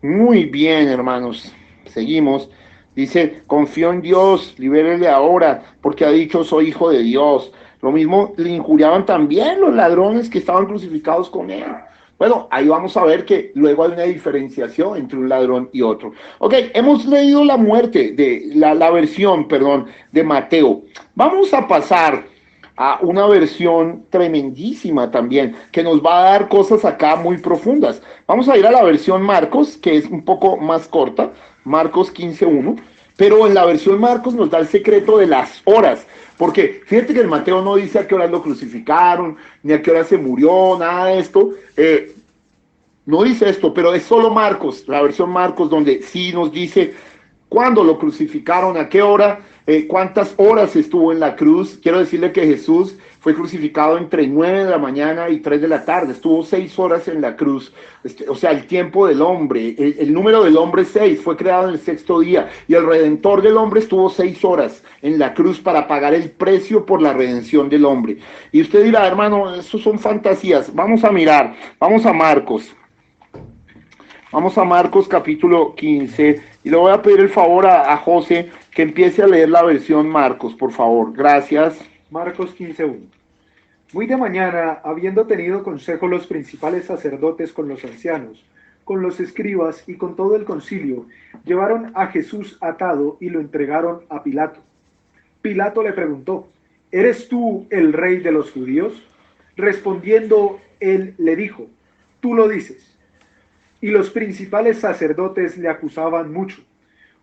Muy bien, hermanos. Seguimos. Dice, confío en Dios, libérele ahora, porque ha dicho, soy hijo de Dios. Lo mismo le injuriaban también los ladrones que estaban crucificados con él. Bueno, ahí vamos a ver que luego hay una diferenciación entre un ladrón y otro. Ok, hemos leído la muerte, la versión, perdón, de Mateo. Vamos a pasar a una versión tremendísima también, que nos va a dar cosas acá muy profundas. Vamos a ir a la versión Marcos, que es un poco más corta, Marcos 15:1, pero en la versión Marcos nos da el secreto de las horas, porque fíjate que el Mateo no dice a qué horas lo crucificaron, ni a qué hora se murió, nada de esto, no dice esto, pero es solo Marcos, la versión Marcos, donde sí nos dice cuándo lo crucificaron, a qué hora, cuántas horas estuvo en la cruz. Quiero decirle que Jesús fue crucificado entre 9 de la mañana y 3 de la tarde, estuvo 6 horas en la cruz, o sea, el tiempo del hombre, el número del hombre 6, fue creado en el sexto día, y el Redentor del hombre estuvo 6 horas en la cruz para pagar el precio por la redención del hombre. Y usted dirá, hermano, eso son fantasías. Vamos a mirar, vamos a Marcos. Vamos a Marcos capítulo 15 y le voy a pedir el favor a José que empiece a leer la versión Marcos, por favor. Gracias. Marcos 15:1. Muy de mañana, habiendo tenido consejo los principales sacerdotes con los ancianos, con los escribas y con todo el concilio, llevaron a Jesús atado y lo entregaron a Pilato. Pilato le preguntó, ¿eres tú el rey de los judíos? Respondiendo, él le dijo, tú lo dices. Y los principales sacerdotes le acusaban mucho.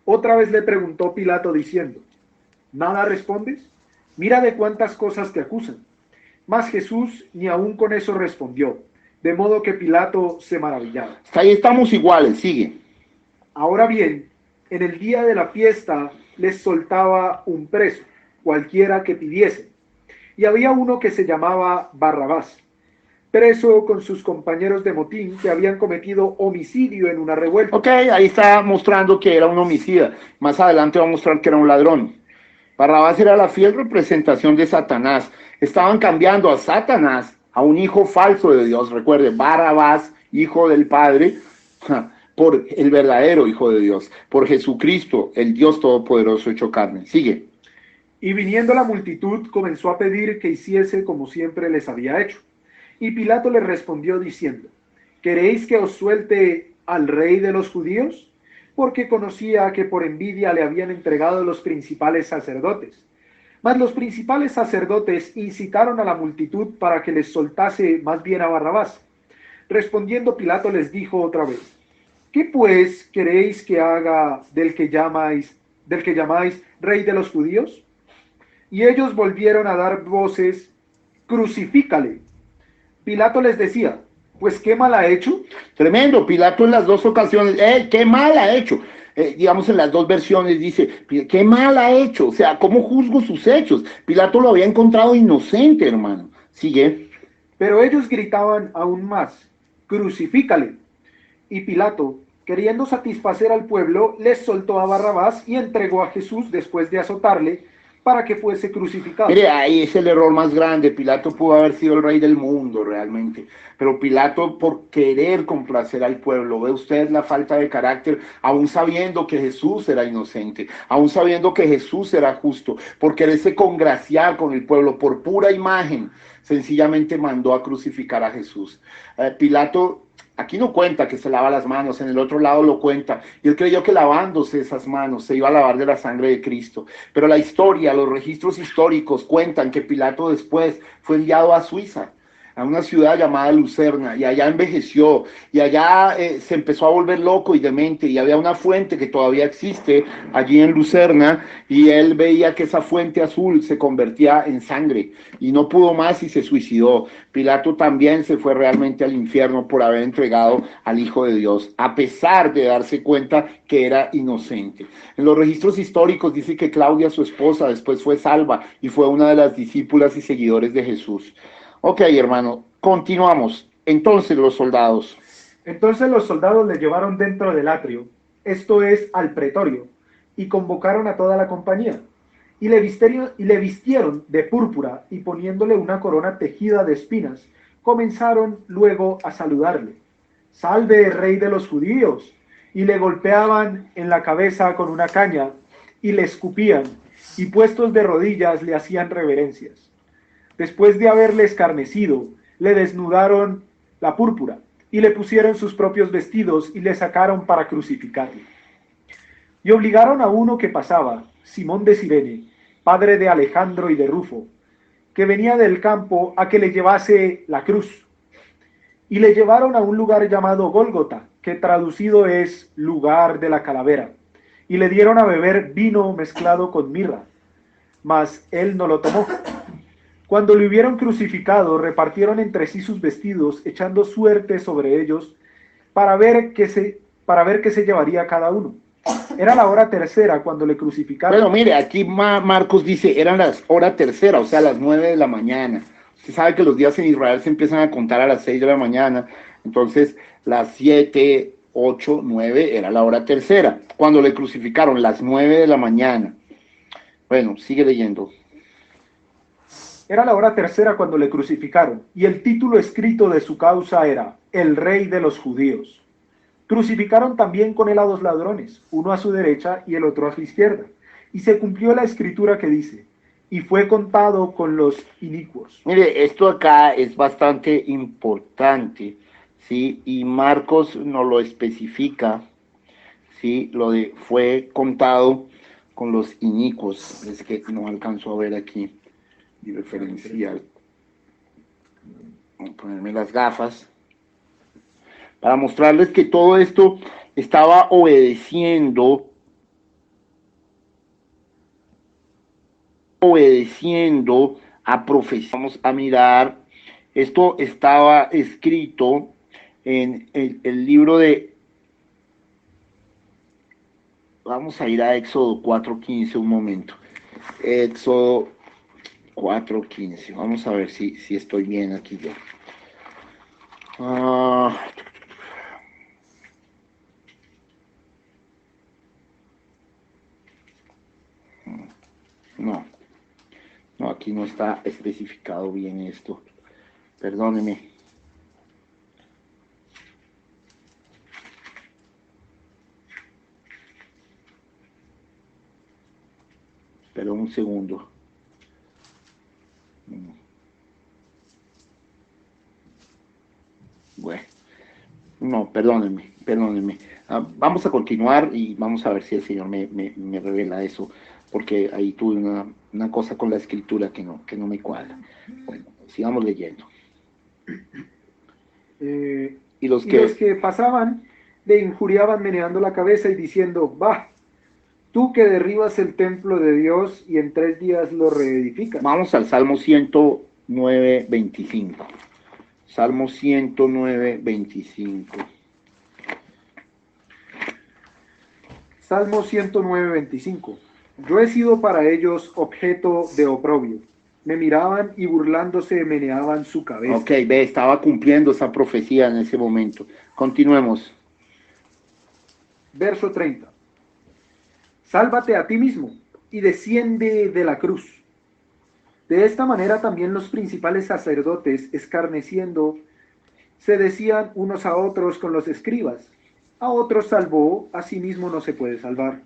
Otra vez le preguntó Pilato diciendo, ¿nada respondes? Mira de cuántas cosas te acusan. Mas Jesús ni aun con eso respondió, de modo que Pilato se maravillaba. Hasta ahí estamos iguales, sigue. Ahora bien, en el día de la fiesta les soltaba un preso, cualquiera que pidiesen. Y había uno que se llamaba Barrabás, preso con sus compañeros de motín que habían cometido homicidio en una revuelta. Ok, ahí está mostrando que era un homicida. Más adelante va a mostrar que era un ladrón. Barrabás era la fiel representación de Satanás. Estaban cambiando a Satanás a un hijo falso de Dios. Recuerde, Barrabás, hijo del Padre, por el verdadero Hijo de Dios, por Jesucristo, el Dios Todopoderoso hecho carne. Sigue. Y viniendo la multitud comenzó a pedir que hiciese como siempre les había hecho. Y Pilato le respondió diciendo, ¿queréis que os suelte al rey de los judíos? Porque conocía que por envidia le habían entregado los principales sacerdotes. Mas los principales sacerdotes incitaron a la multitud para que les soltase más bien a Barrabás. Respondiendo Pilato les dijo otra vez, ¿qué pues queréis que haga del que llamáis rey de los judíos? Y ellos volvieron a dar voces, crucifícale. Pilato les decía, pues ¿qué mal ha hecho? Tremendo, Pilato en las dos ocasiones, ¿qué mal ha hecho? Digamos en las dos versiones dice, ¿qué mal ha hecho? O sea, ¿cómo juzgo sus hechos? Pilato lo había encontrado inocente, hermano. Sigue. Pero ellos gritaban aún más, crucifícale. Y Pilato, queriendo satisfacer al pueblo, les soltó a Barrabás y entregó a Jesús después de azotarle, para que fuese crucificado. Mire, ahí es el error más grande. Pilato pudo haber sido el rey del mundo realmente, pero Pilato, por querer complacer al pueblo, ve usted la falta de carácter, aún sabiendo que Jesús era inocente, aún sabiendo que Jesús era justo, por quererse congraciar con el pueblo, por pura imagen, sencillamente mandó a crucificar a Jesús. Pilato aquí no cuenta que se lava las manos, en el otro lado lo cuenta, y él creyó que lavándose esas manos se iba a lavar de la sangre de Cristo, pero la historia, los registros históricos cuentan que Pilato después fue enviado a Suiza, a una ciudad llamada Lucerna, y allá envejeció, y allá se empezó a volver loco y demente, y había una fuente que todavía existe allí en Lucerna, y él veía que esa fuente azul se convertía en sangre, y no pudo más y se suicidó. Pilato también se fue realmente al infierno por haber entregado al Hijo de Dios, a pesar de darse cuenta que era inocente. En los registros históricos dice que Claudia, su esposa, después fue salva, y fue una de las discípulas y seguidores de Jesús. Ok, hermano, continuamos. Entonces los soldados. Entonces los soldados le llevaron dentro del atrio, esto es, al pretorio, y convocaron a toda la compañía. Y le vistieron de púrpura y poniéndole una corona tejida de espinas, comenzaron luego a saludarle. Salve, rey de los judíos. Y le golpeaban en la cabeza con una caña y le escupían y puestos de rodillas le hacían reverencias. Después de haberle escarnecido, le desnudaron la púrpura y le pusieron sus propios vestidos y le sacaron para crucificarle. Y obligaron a uno que pasaba, Simón de Cirene, padre de Alejandro y de Rufo, que venía del campo, a que le llevase la cruz. Y le llevaron a un lugar llamado Gólgota, que traducido es lugar de la calavera, y le dieron a beber vino mezclado con mirra, mas él no lo tomó. Cuando le hubieron crucificado, repartieron entre sí sus vestidos, echando suerte sobre ellos, para ver qué se llevaría cada uno. Era la hora tercera cuando le crucificaron. Bueno, mire, aquí Marcos dice, eran las hora tercera, o sea, las 9 de la mañana. Usted sabe que los días en Israel se empiezan a contar a las 6 de la mañana, entonces las 7, 8, 9 era la hora tercera. Cuando le crucificaron, las 9 de la mañana. Bueno, sigue leyendo. Era la hora tercera cuando le crucificaron, y el título escrito de su causa era El Rey de los Judíos. Crucificaron también con él a 2 ladrones, uno a su derecha y el otro a su izquierda. Y se cumplió la escritura que dice, y fue contado con los inicuos. Mire, esto acá es bastante importante, ¿sí? Y Marcos nos lo especifica, ¿sí? Lo de fue contado con los inicuos. Es que no alcanzo a ver aquí mi referencial. Voy a ponerme las gafas para mostrarles que todo esto estaba obedeciendo a profecías. Vamos a mirar, esto estaba escrito en el libro de, vamos a ir a Éxodo 4:15 un momento. Éxodo 4:15, vamos a ver si estoy bien aquí yo. No, aquí no está especificado bien esto. Perdóneme. Pero un segundo. Bueno. No, perdónenme. Vamos a continuar y vamos a ver si el Señor me revela eso, porque ahí tuve una cosa con la escritura que no me cuadra. Bueno, sigamos leyendo. Y los que pasaban le injuriaban meneando la cabeza y diciendo, bah, tú que derribas el templo de Dios y en 3 días lo reedificas. Vamos al Salmo 109:25. Salmo 109:25. Salmo 109:25. Yo he sido para ellos objeto de oprobio. Me miraban y burlándose meneaban su cabeza. Ok, estaba cumpliendo esa profecía en ese momento. Continuemos. Verso 30. Sálvate a ti mismo y desciende de la cruz. De esta manera también los principales sacerdotes, escarneciendo, se decían unos a otros con los escribas, a otros salvó, a sí mismo no se puede salvar.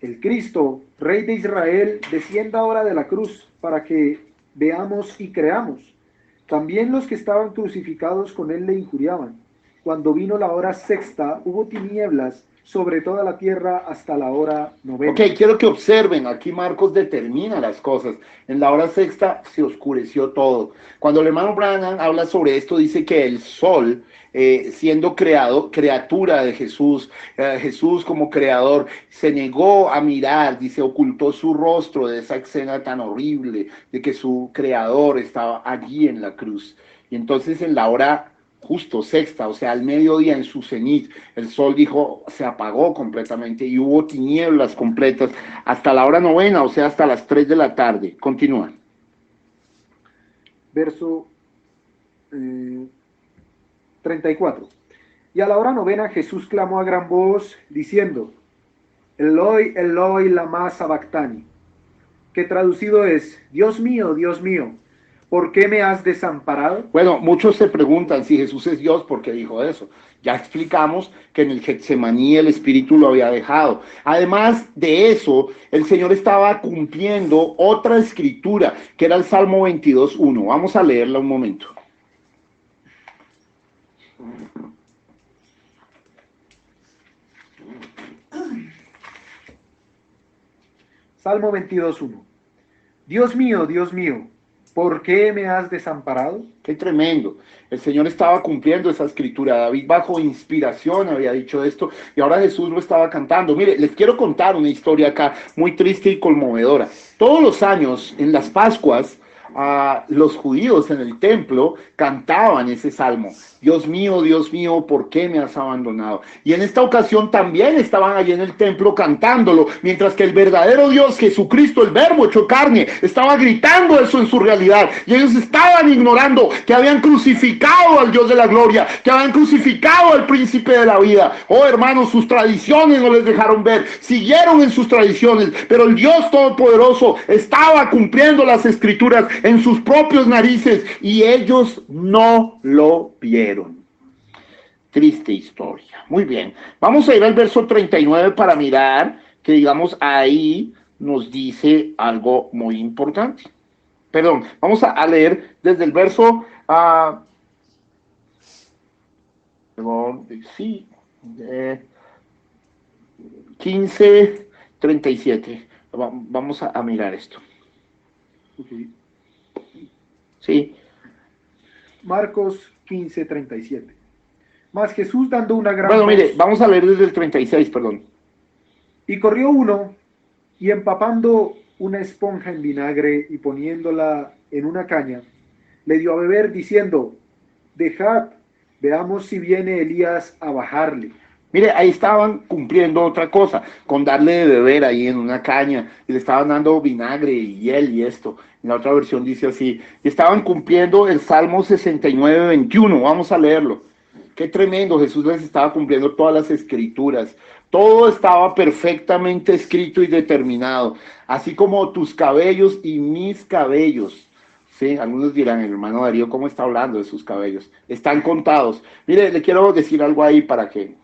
El Cristo, Rey de Israel, descienda ahora de la cruz para que veamos y creamos. También los que estaban crucificados con él le injuriaban. Cuando vino la hora sexta, hubo tinieblas sobre toda la tierra hasta la hora 9. Ok, quiero que observen, aquí Marcos determina las cosas. En la hora sexta se oscureció todo. Cuando el hermano Branham habla sobre esto, dice que el sol, siendo criatura de Jesús, Jesús como creador, se negó a mirar, dice, ocultó su rostro de esa escena tan horrible, de que su creador estaba allí en la cruz. Y entonces en la hora justo sexta, o sea, al mediodía en su cenit, el sol se apagó completamente y hubo tinieblas completas hasta la hora 9, o sea, hasta las 3 de la tarde. Continúa. Verso 34. Y a la hora novena Jesús clamó a gran voz diciendo, Eloi, Eloi, lama sabactani, que traducido es, Dios mío, ¿por qué me has desamparado? Bueno, muchos se preguntan si Jesús es Dios, ¿por qué dijo eso? Ya explicamos que en el Getsemaní el Espíritu lo había dejado. Además de eso, el Señor estaba cumpliendo otra escritura, que era el Salmo 22:1. Vamos a leerla un momento. Salmo 22:1. Dios mío, ¿por qué me has desamparado? Qué tremendo. El Señor estaba cumpliendo esa escritura. David bajo inspiración había dicho esto y ahora Jesús lo estaba cantando. Mire, les quiero contar una historia acá muy triste y conmovedora. Todos los años en las Pascuas, los judíos en el templo cantaban ese salmo. Dios mío, ¿por qué me has abandonado? Y en esta ocasión también estaban allí en el templo cantándolo, mientras que el verdadero Dios, Jesucristo, el Verbo hecho carne, estaba gritando eso en su realidad. Y ellos estaban ignorando que habían crucificado al Dios de la gloria, que habían crucificado al príncipe de la vida. Oh, hermanos, sus tradiciones no les dejaron ver, siguieron en sus tradiciones, pero el Dios Todopoderoso estaba cumpliendo las escrituras en sus propios narices y ellos no lo vieron. Triste historia. Muy bien, vamos a ir al verso 39 para mirar que, digamos, ahí nos dice algo muy importante. Perdón, vamos a leer desde el verso 15:37. Vamos a mirar esto. Okay. Sí. Marcos 15:37. Mas Jesús dando una gran Bueno, voz, mire, vamos a leer desde el 36, perdón. y corrió uno, y empapando una esponja en vinagre y poniéndola en una caña, le dio a beber diciendo, dejad, veamos si viene Elías a bajarle. Mire, ahí estaban cumpliendo otra cosa, con darle de beber ahí en una caña, y le estaban dando vinagre y hiel y esto. En la otra versión dice así, y estaban cumpliendo el Salmo 69:21, vamos a leerlo. Qué tremendo, Jesús les estaba cumpliendo todas las escrituras. Todo estaba perfectamente escrito y determinado, así como tus cabellos y mis cabellos. Sí, algunos dirán, el hermano Darío, ¿cómo está hablando de sus cabellos? Están contados. Mire, le quiero decir algo ahí para que...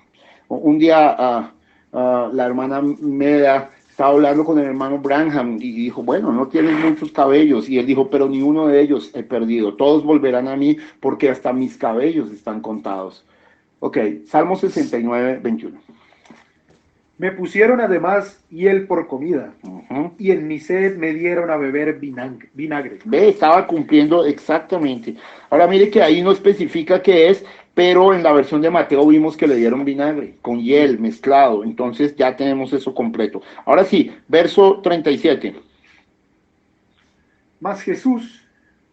Un día la hermana Meda estaba hablando con el hermano Branham y dijo, bueno, no tienes muchos cabellos. Y él dijo, pero ni uno de ellos he perdido. Todos volverán a mí porque hasta mis cabellos están contados. Ok, Salmo 69:21. Me pusieron además hiel por comida, y en mi sed me dieron a beber vinagre. Ve, estaba cumpliendo exactamente. Ahora mire que ahí no especifica qué es, pero en la versión de Mateo vimos que le dieron vinagre, con hiel mezclado, entonces ya tenemos eso completo. Ahora sí, verso 37. Mas Jesús,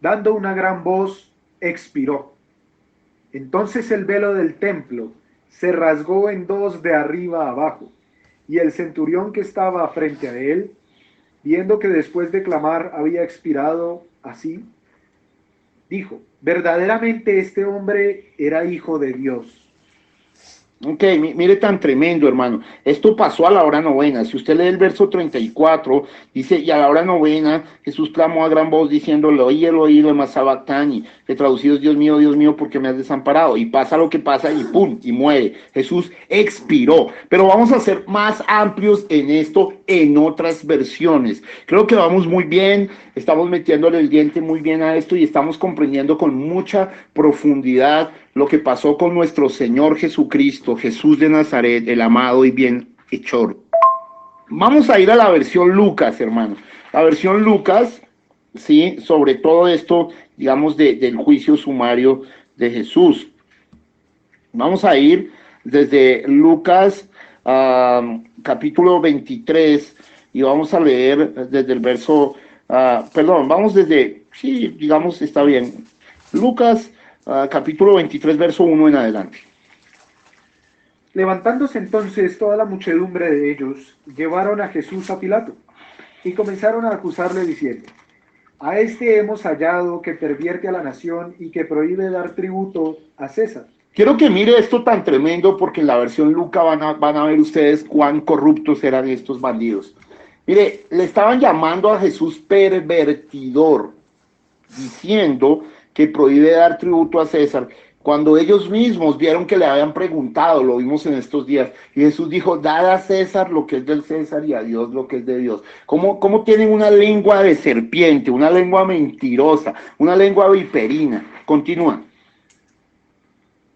dando una gran voz, expiró. Entonces el velo del templo se rasgó en dos de arriba a abajo, y el centurión que estaba frente a él, viendo que después de clamar había expirado así, dijo, verdaderamente este hombre era hijo de Dios. Ok, mire tan tremendo, hermano. Esto pasó a la hora novena. Si usted lee el verso 34, dice, y a la hora novena Jesús clamó a gran voz diciendo, Eloí, Eloí, lema sabactani, que traducido es Dios mío, ¿por qué me has desamparado? Y pasa lo que pasa y ¡pum! Y muere. Jesús expiró. Pero vamos a ser más amplios en esto en otras versiones. Creo que vamos muy bien, estamos metiéndole el diente muy bien a esto y estamos comprendiendo con mucha profundidad lo que pasó con nuestro Señor Jesucristo, Jesús de Nazaret, el amado y bienhechor. Vamos a ir a la versión Lucas, hermano. La versión Lucas, sí, sobre todo esto, digamos, del juicio sumario de Jesús. Vamos a ir desde Lucas, capítulo 23, y vamos a leer desde el verso, vamos desde, sí, digamos, está bien. Lucas, capítulo 23, verso 1 en adelante. Levantándose entonces toda la muchedumbre de ellos, llevaron a Jesús a Pilato y comenzaron a acusarle diciendo, A este hemos hallado que pervierte a la nación y que prohíbe dar tributo a César. Quiero que mire esto tan tremendo porque en la versión Luca van a ver ustedes cuán corruptos eran estos bandidos. Mire, le estaban llamando a Jesús pervertidor, diciendo que prohíbe dar tributo a César, cuando ellos mismos vieron que le habían preguntado, lo vimos en estos días, y Jesús dijo, dad a César lo que es del César y a Dios lo que es de Dios. ¿Cómo tienen una lengua de serpiente, una lengua mentirosa, una lengua viperina? Continúa.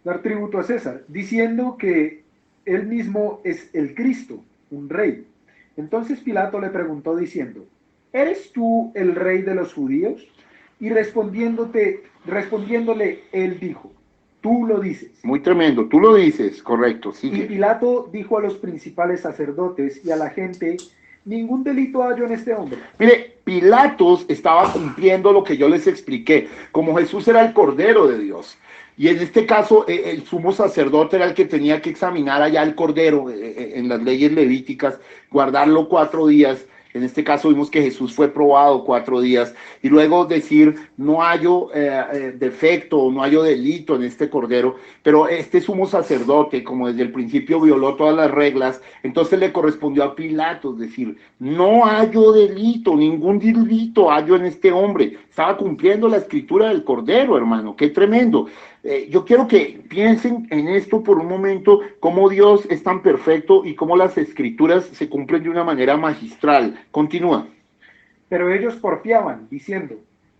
Dar tributo a César, diciendo que él mismo es el Cristo, un rey. Entonces Pilato le preguntó diciendo, ¿eres tú el rey de los judíos? Y respondiéndole, él dijo, tú lo dices. Muy tremendo, tú lo dices, correcto, sigue. Y Pilato dijo a los principales sacerdotes y a la gente, ningún delito hallo en este hombre. Mire, Pilatos estaba cumpliendo lo que yo les expliqué, como Jesús era el Cordero de Dios. Y en este caso, el sumo sacerdote era el que tenía que examinar allá el cordero en las leyes levíticas, guardarlo 4 días. En este caso vimos que Jesús fue probado 4 días y luego decir no hallo defecto, no hallo delito en este cordero, pero este sumo sacerdote, como desde el principio violó todas las reglas, entonces le correspondió a Pilatos decir no hallo delito, ningún delito hallo en este hombre. Estaba cumpliendo la escritura del cordero, hermano, qué tremendo. Yo quiero que piensen en esto por un momento, cómo Dios es tan perfecto y cómo las escrituras se cumplen de una manera magistral. Continúa. Pero ellos porfiaban, diciendo,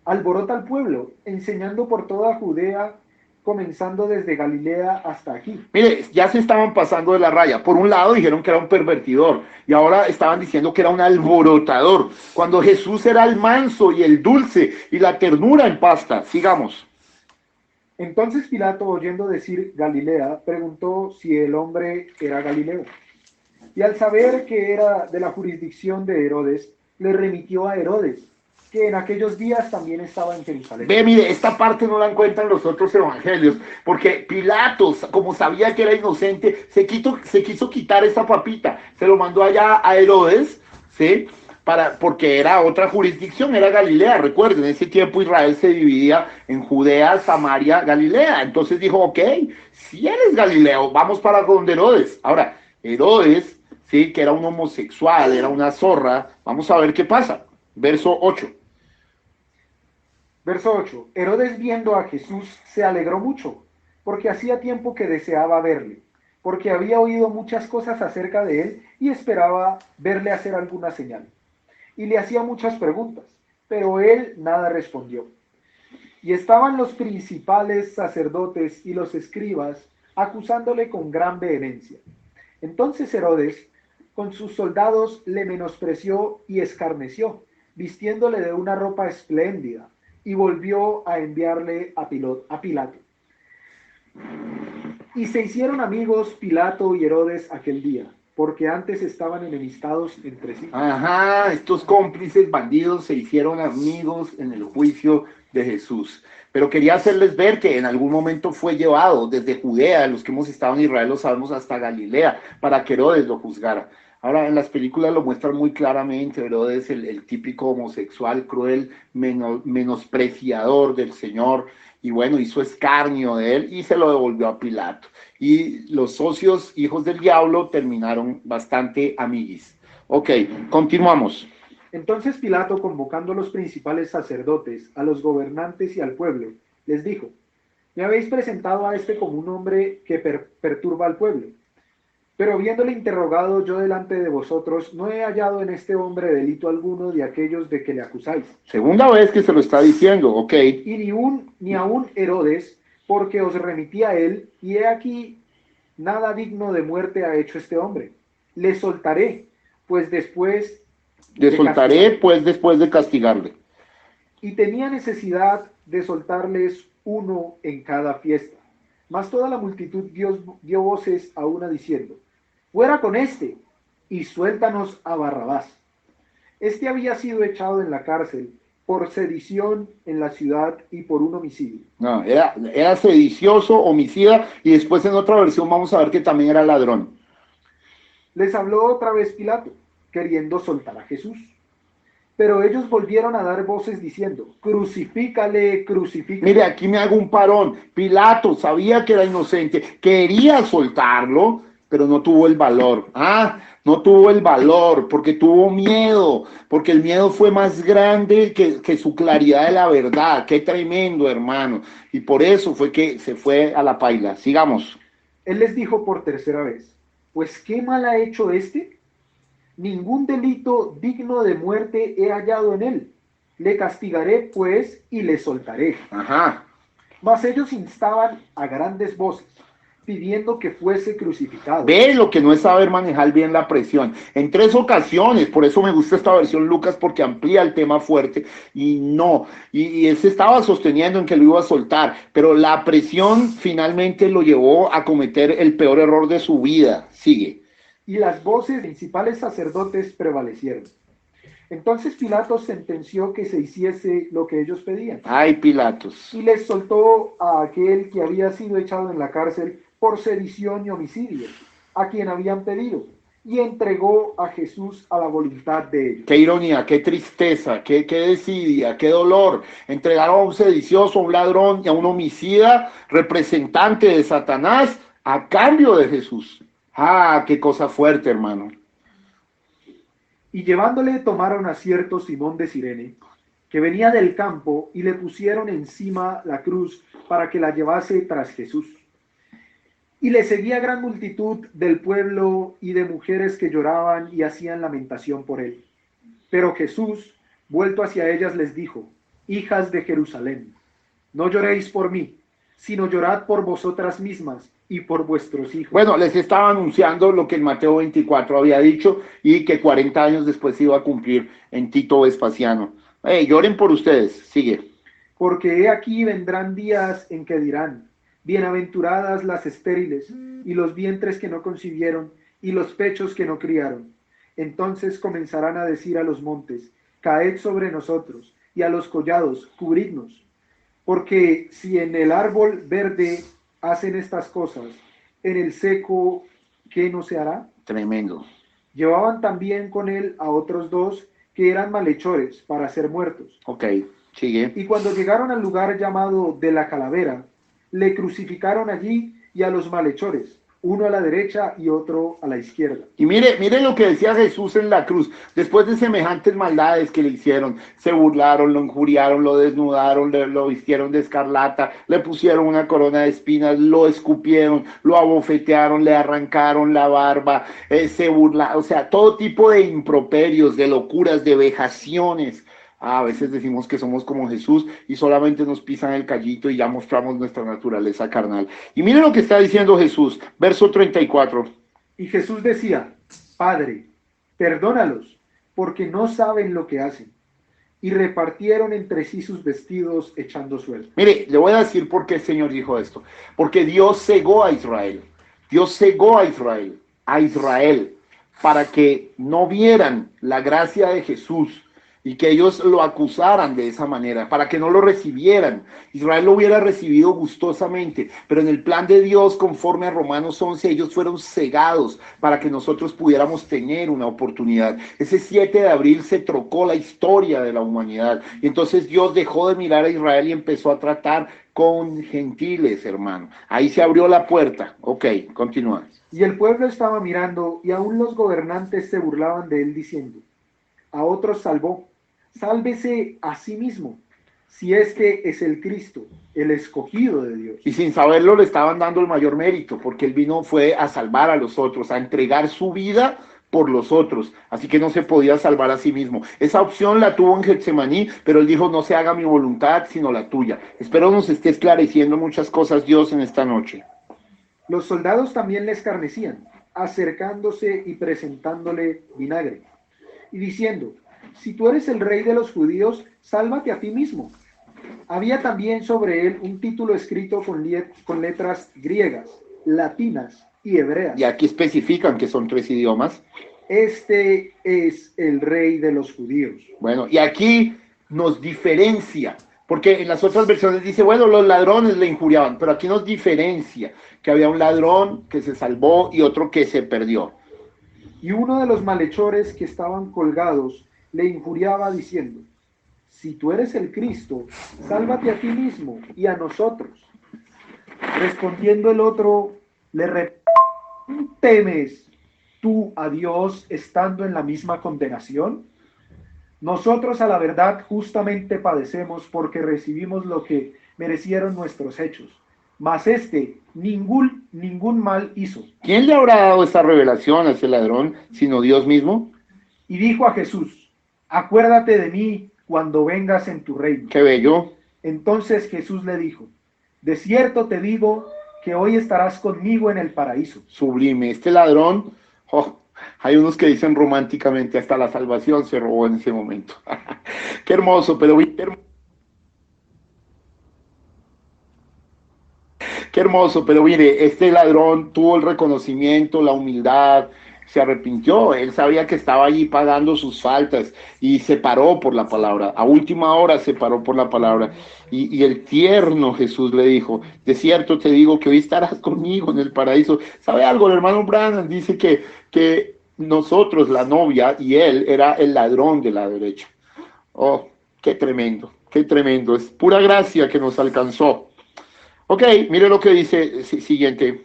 alborota al pueblo, enseñando por toda Judea, comenzando desde Galilea hasta aquí. Mire, ya se estaban pasando de la raya. Por un lado dijeron que era un pervertidor y ahora estaban diciendo que era un alborotador, cuando Jesús era el manso y el dulce y la ternura en pasta. Sigamos. Entonces Pilato, oyendo decir Galilea, preguntó si el hombre era Galileo. Y al saber que era de la jurisdicción de Herodes, le remitió a Herodes, que en aquellos días también estaba en Jerusalén. Ve, mire, esta parte no la encuentran los otros evangelios, porque Pilatos, como sabía que era inocente, se quiso quitar esa papita, se lo mandó allá a Herodes, ¿sí? Porque era otra jurisdicción, era Galilea. Recuerden, en ese tiempo Israel se dividía en Judea, Samaria, Galilea. Entonces dijo, ok, si eres Galileo, vamos para donde Herodes. Ahora, Herodes, sí, que era un homosexual, era una zorra, vamos a ver qué pasa. Verso 8. Verso 8. Herodes viendo a Jesús se alegró mucho, porque hacía tiempo que deseaba verle, porque había oído muchas cosas acerca de él y esperaba verle hacer alguna señal. Y le hacía muchas preguntas, pero él nada respondió. Y estaban los principales sacerdotes y los escribas acusándole con gran vehemencia. Entonces Herodes, con sus soldados, le menospreció y escarneció, vistiéndole de una ropa espléndida, y volvió a enviarle a Pilato. Y se hicieron amigos Pilato y Herodes aquel día, porque antes estaban enemistados entre sí. Ajá, estos cómplices bandidos se hicieron amigos en el juicio de Jesús. Pero quería hacerles ver que en algún momento fue llevado desde Judea, los que hemos estado en Israel lo sabemos, hasta Galilea, para que Herodes lo juzgara. Ahora, en las películas lo muestran muy claramente, Herodes, el típico homosexual, cruel, menospreciador del Señor, y bueno, hizo escarnio de él y se lo devolvió a Pilato. Y los socios, hijos del diablo, terminaron bastante amiguis. Ok, continuamos. Entonces Pilato, convocando a los principales sacerdotes, a los gobernantes y al pueblo, les dijo, me habéis presentado a este como un hombre que perturba al pueblo. Pero habiéndole interrogado yo delante de vosotros, no he hallado en este hombre delito alguno de aquellos de que le acusáis. Segunda vez que se lo está diciendo, ok. Y ni aun Herodes, porque os remití a él, y he aquí, nada digno de muerte ha hecho este hombre. Le soltaré, pues después de castigarle. Y tenía necesidad de soltarles uno en cada fiesta. Mas toda la multitud dio voces a una diciendo, fuera con este, y suéltanos a Barrabás. Este había sido echado en la cárcel por sedición en la ciudad y por un homicidio. No, era sedicioso, homicida, y después en otra versión vamos a ver que también era ladrón. Les habló otra vez Pilato, queriendo soltar a Jesús. Pero ellos volvieron a dar voces diciendo, crucifícale, crucifícale. Mire, aquí me hago un parón. Pilato sabía que era inocente, quería soltarlo, pero no tuvo el valor. No tuvo el valor porque tuvo miedo, porque el miedo fue más grande que su claridad de la verdad. Qué tremendo, hermano. Y por eso fue que se fue a la paila. Sigamos. Él les dijo por tercera vez, pues ¿qué mal ha hecho este? Ningún delito digno de muerte he hallado en él. Le castigaré, pues, y le soltaré. Ajá. Mas ellos instaban a grandes voces, pidiendo que fuese crucificado. Ve lo que no es saber manejar bien la presión. En 3 ocasiones, por eso me gusta esta versión Lucas, porque amplía el tema fuerte, y él se estaba sosteniendo en que lo iba a soltar, pero la presión finalmente lo llevó a cometer el peor error de su vida. Sigue. Y las voces principales sacerdotes prevalecieron. Entonces Pilato sentenció que se hiciese lo que ellos pedían. Ay, Pilatos. Y les soltó a aquel que había sido echado en la cárcel por sedición y homicidio, a quien habían pedido, y entregó a Jesús a la voluntad de ellos. Qué ironía, qué tristeza, qué desidia, qué dolor. Entregar a un sedicioso, a un ladrón y a un homicida, representante de Satanás, a cambio de Jesús. Qué cosa fuerte, hermano. Y llevándole tomaron a cierto Simón de Cirene, que venía del campo, y le pusieron encima la cruz para que la llevase tras Jesús. Y le seguía gran multitud del pueblo y de mujeres que lloraban y hacían lamentación por él. Pero Jesús, vuelto hacia ellas, les dijo, hijas de Jerusalén, no lloréis por mí, sino llorad por vosotras mismas y por vuestros hijos. Bueno, les estaba anunciando lo que en Mateo 24 había dicho y que 40 años después iba a cumplir en Tito Vespasiano. Lloren por ustedes, sigue. Porque he aquí vendrán días en que dirán, bienaventuradas las estériles y los vientres que no concibieron y los pechos que no criaron. Entonces comenzarán a decir a los montes, caed sobre nosotros, y a los collados, cubridnos. Porque si en el árbol verde hacen estas cosas, en el seco, ¿qué no se hará? Tremendo. Llevaban también con él a otros 2 que eran malhechores para ser muertos. Ok, sigue. Y cuando llegaron al lugar llamado de la Calavera, le crucificaron allí y a los malhechores, uno a la derecha y otro a la izquierda. Y mire lo que decía Jesús en la cruz. Después de semejantes maldades que le hicieron, se burlaron, lo injuriaron, lo desnudaron, lo vistieron de escarlata, le pusieron una corona de espinas, lo escupieron, lo abofetearon, le arrancaron la barba, se burlaron, o sea, todo tipo de improperios, de locuras, de vejaciones. A veces decimos que somos como Jesús y solamente nos pisan el callito y ya mostramos nuestra naturaleza carnal. Y miren lo que está diciendo Jesús, verso 34. Y Jesús decía, Padre, perdónalos, porque no saben lo que hacen. Y repartieron entre sí sus vestidos echando suerte. Mire, le voy a decir por qué el Señor dijo esto. Porque Dios cegó a Israel. Dios cegó a Israel, para que no vieran la gracia de Jesús y que ellos lo acusaran de esa manera, para que no lo recibieran. Israel lo hubiera recibido gustosamente, pero en el plan de Dios, conforme a Romanos 11, ellos fueron cegados para que nosotros pudiéramos tener una oportunidad. Ese 7 de abril se trocó la historia de la humanidad, y entonces Dios dejó de mirar a Israel y empezó a tratar con gentiles, hermano. Ahí se abrió la puerta. Ok, continúa. Y el pueblo estaba mirando, y aún los gobernantes se burlaban de él, diciendo, a otros salvó, sálvese a sí mismo, si es que es el Cristo, el escogido de Dios. Y sin saberlo le estaban dando el mayor mérito, porque él fue a salvar a los otros, a entregar su vida por los otros, así que no se podía salvar a sí mismo. Esa opción la tuvo en Getsemaní, pero él dijo, no se haga mi voluntad, sino la tuya. Espero nos esté esclareciendo muchas cosas Dios en esta noche. Los soldados también le escarnecían, acercándose y presentándole vinagre, y diciendo, si tú eres el rey de los judíos, sálvate a ti mismo. Había también sobre él un título escrito con letras griegas, latinas y hebreas. Y aquí especifican que son 3 idiomas. Este es el rey de los judíos. Bueno, y aquí nos diferencia, porque en las otras versiones dice, bueno, los ladrones le injuriaban, pero aquí nos diferencia que había un ladrón que se salvó y otro que se perdió. Y uno de los malhechores que estaban colgados le injuriaba diciendo: si tú eres el Cristo, sálvate a ti mismo y a nosotros. Respondiendo el otro, le replicó: ¿temes tú a Dios estando en la misma condenación? Nosotros a la verdad justamente padecemos porque recibimos lo que merecieron nuestros hechos, mas ningún mal hizo. ¿Quién le habrá dado esta revelación a ese ladrón, sino Dios mismo? Y dijo a Jesús: acuérdate de mí cuando vengas en tu reino. Qué bello. Entonces Jesús le dijo: de cierto te digo que hoy estarás conmigo en el paraíso. Sublime. Este ladrón, hay unos que dicen románticamente, hasta la salvación se robó en ese momento. Qué hermoso, pero qué hermoso, pero mire, este ladrón tuvo el reconocimiento, la humildad, se arrepintió, él sabía que estaba allí pagando sus faltas y se paró por la palabra, a última hora se paró por la palabra y el tierno Jesús le dijo: de cierto te digo que hoy estarás conmigo en el paraíso. ¿Sabe algo? El hermano Branham dice que nosotros, la novia, y él era el ladrón de la derecha. Oh, qué tremendo, es pura gracia que nos alcanzó. Ok, mire lo que dice siguiente.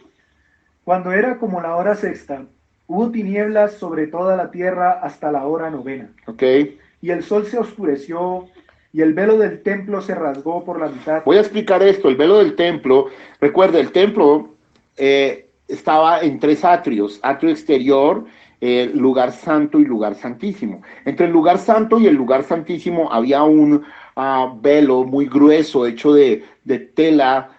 Cuando era como la hora sexta, hubo tinieblas sobre toda la tierra hasta la hora novena. Ok. Y el sol se oscureció y el velo del templo se rasgó por la mitad. Voy a explicar esto. El velo del templo, recuerda, el templo estaba en 3 atrios: atrio exterior, lugar santo y lugar santísimo. Entre el lugar santo y el lugar santísimo había un velo muy grueso hecho de tela,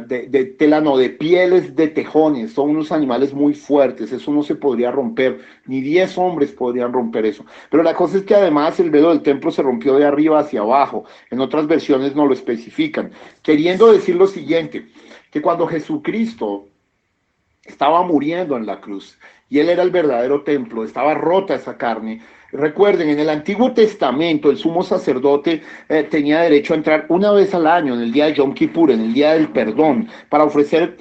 de pieles de tejones. Son unos animales muy fuertes, eso no se podría romper, ni 10 hombres podrían romper eso. Pero la cosa es que además el velo del templo se rompió de arriba hacia abajo. En otras versiones no lo especifican, queriendo decir lo siguiente: que cuando Jesucristo estaba muriendo en la cruz y él era el verdadero templo, estaba rota esa carne. Recuerden, en el Antiguo Testamento el sumo sacerdote tenía derecho a entrar una vez al año, en el día de Yom Kippur, en el día del perdón, para ofrecer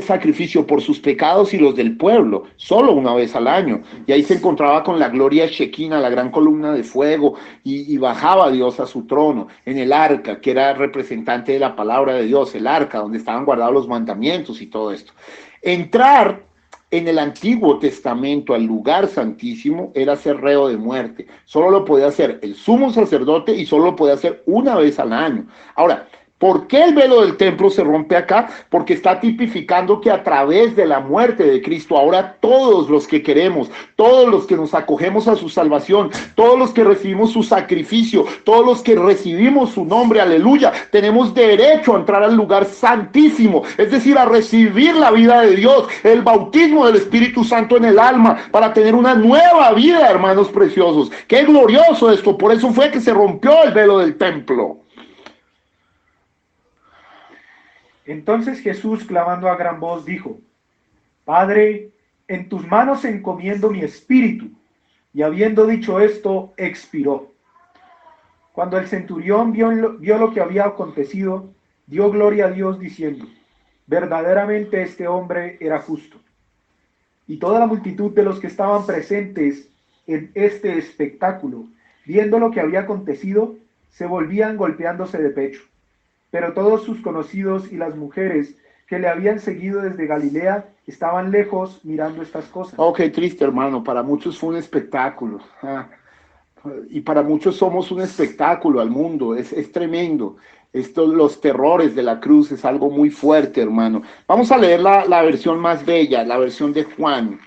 sacrificio por sus pecados y los del pueblo, solo una vez al año. Y ahí se encontraba con la gloria Shekinah, la gran columna de fuego, y bajaba Dios a su trono, en el arca, que era representante de la palabra de Dios, el arca donde estaban guardados los mandamientos y todo esto. Entrar en el Antiguo Testamento al lugar santísimo era ser reo de muerte. Solo lo podía hacer el sumo sacerdote y solo lo podía hacer una vez al año. Ahora, ¿por qué el velo del templo se rompe acá? Porque está tipificando que a través de la muerte de Cristo, ahora todos los que queremos, todos los que nos acogemos a su salvación, todos los que recibimos su sacrificio, todos los que recibimos su nombre, aleluya, tenemos derecho a entrar al lugar santísimo, es decir, a recibir la vida de Dios, el bautismo del Espíritu Santo en el alma, para tener una nueva vida, hermanos preciosos. Qué glorioso esto. Por eso fue que se rompió el velo del templo. Entonces Jesús, clamando a gran voz, dijo: Padre, en tus manos encomiendo mi espíritu. Y habiendo dicho esto, expiró. Cuando el centurión vio lo que había acontecido, dio gloria a Dios diciendo: verdaderamente este hombre era justo. Y toda la multitud de los que estaban presentes en este espectáculo, viendo lo que había acontecido, se volvían golpeándose de pecho. Pero todos sus conocidos y las mujeres que le habían seguido desde Galilea estaban lejos mirando estas cosas. Oh, qué triste, hermano. Para muchos fue un espectáculo. Y para muchos somos un espectáculo al mundo. Es tremendo. Los terrores de la cruz es algo muy fuerte, hermano. Vamos a leer la versión más bella, la versión de Juan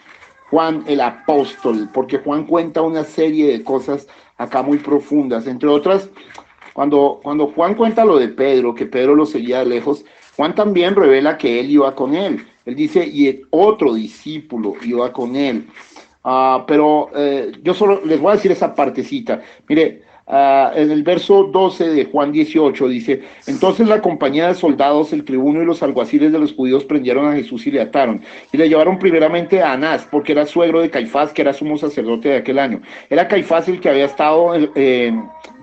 el apóstol, porque Juan cuenta una serie de cosas acá muy profundas. Entre otras, cuando Juan cuenta lo de Pedro, que Pedro lo seguía de lejos, Juan también revela que él iba con él. Él dice: y otro discípulo iba con él. Pero yo solo les voy a decir esa partecita. Mire, en el verso 12 de Juan 18 dice: entonces la compañía de soldados, el tribuno y los alguaciles de los judíos prendieron a Jesús y le ataron. Y le llevaron primeramente a Anás, porque era suegro de Caifás, que era sumo sacerdote de aquel año. Era Caifás el que había estado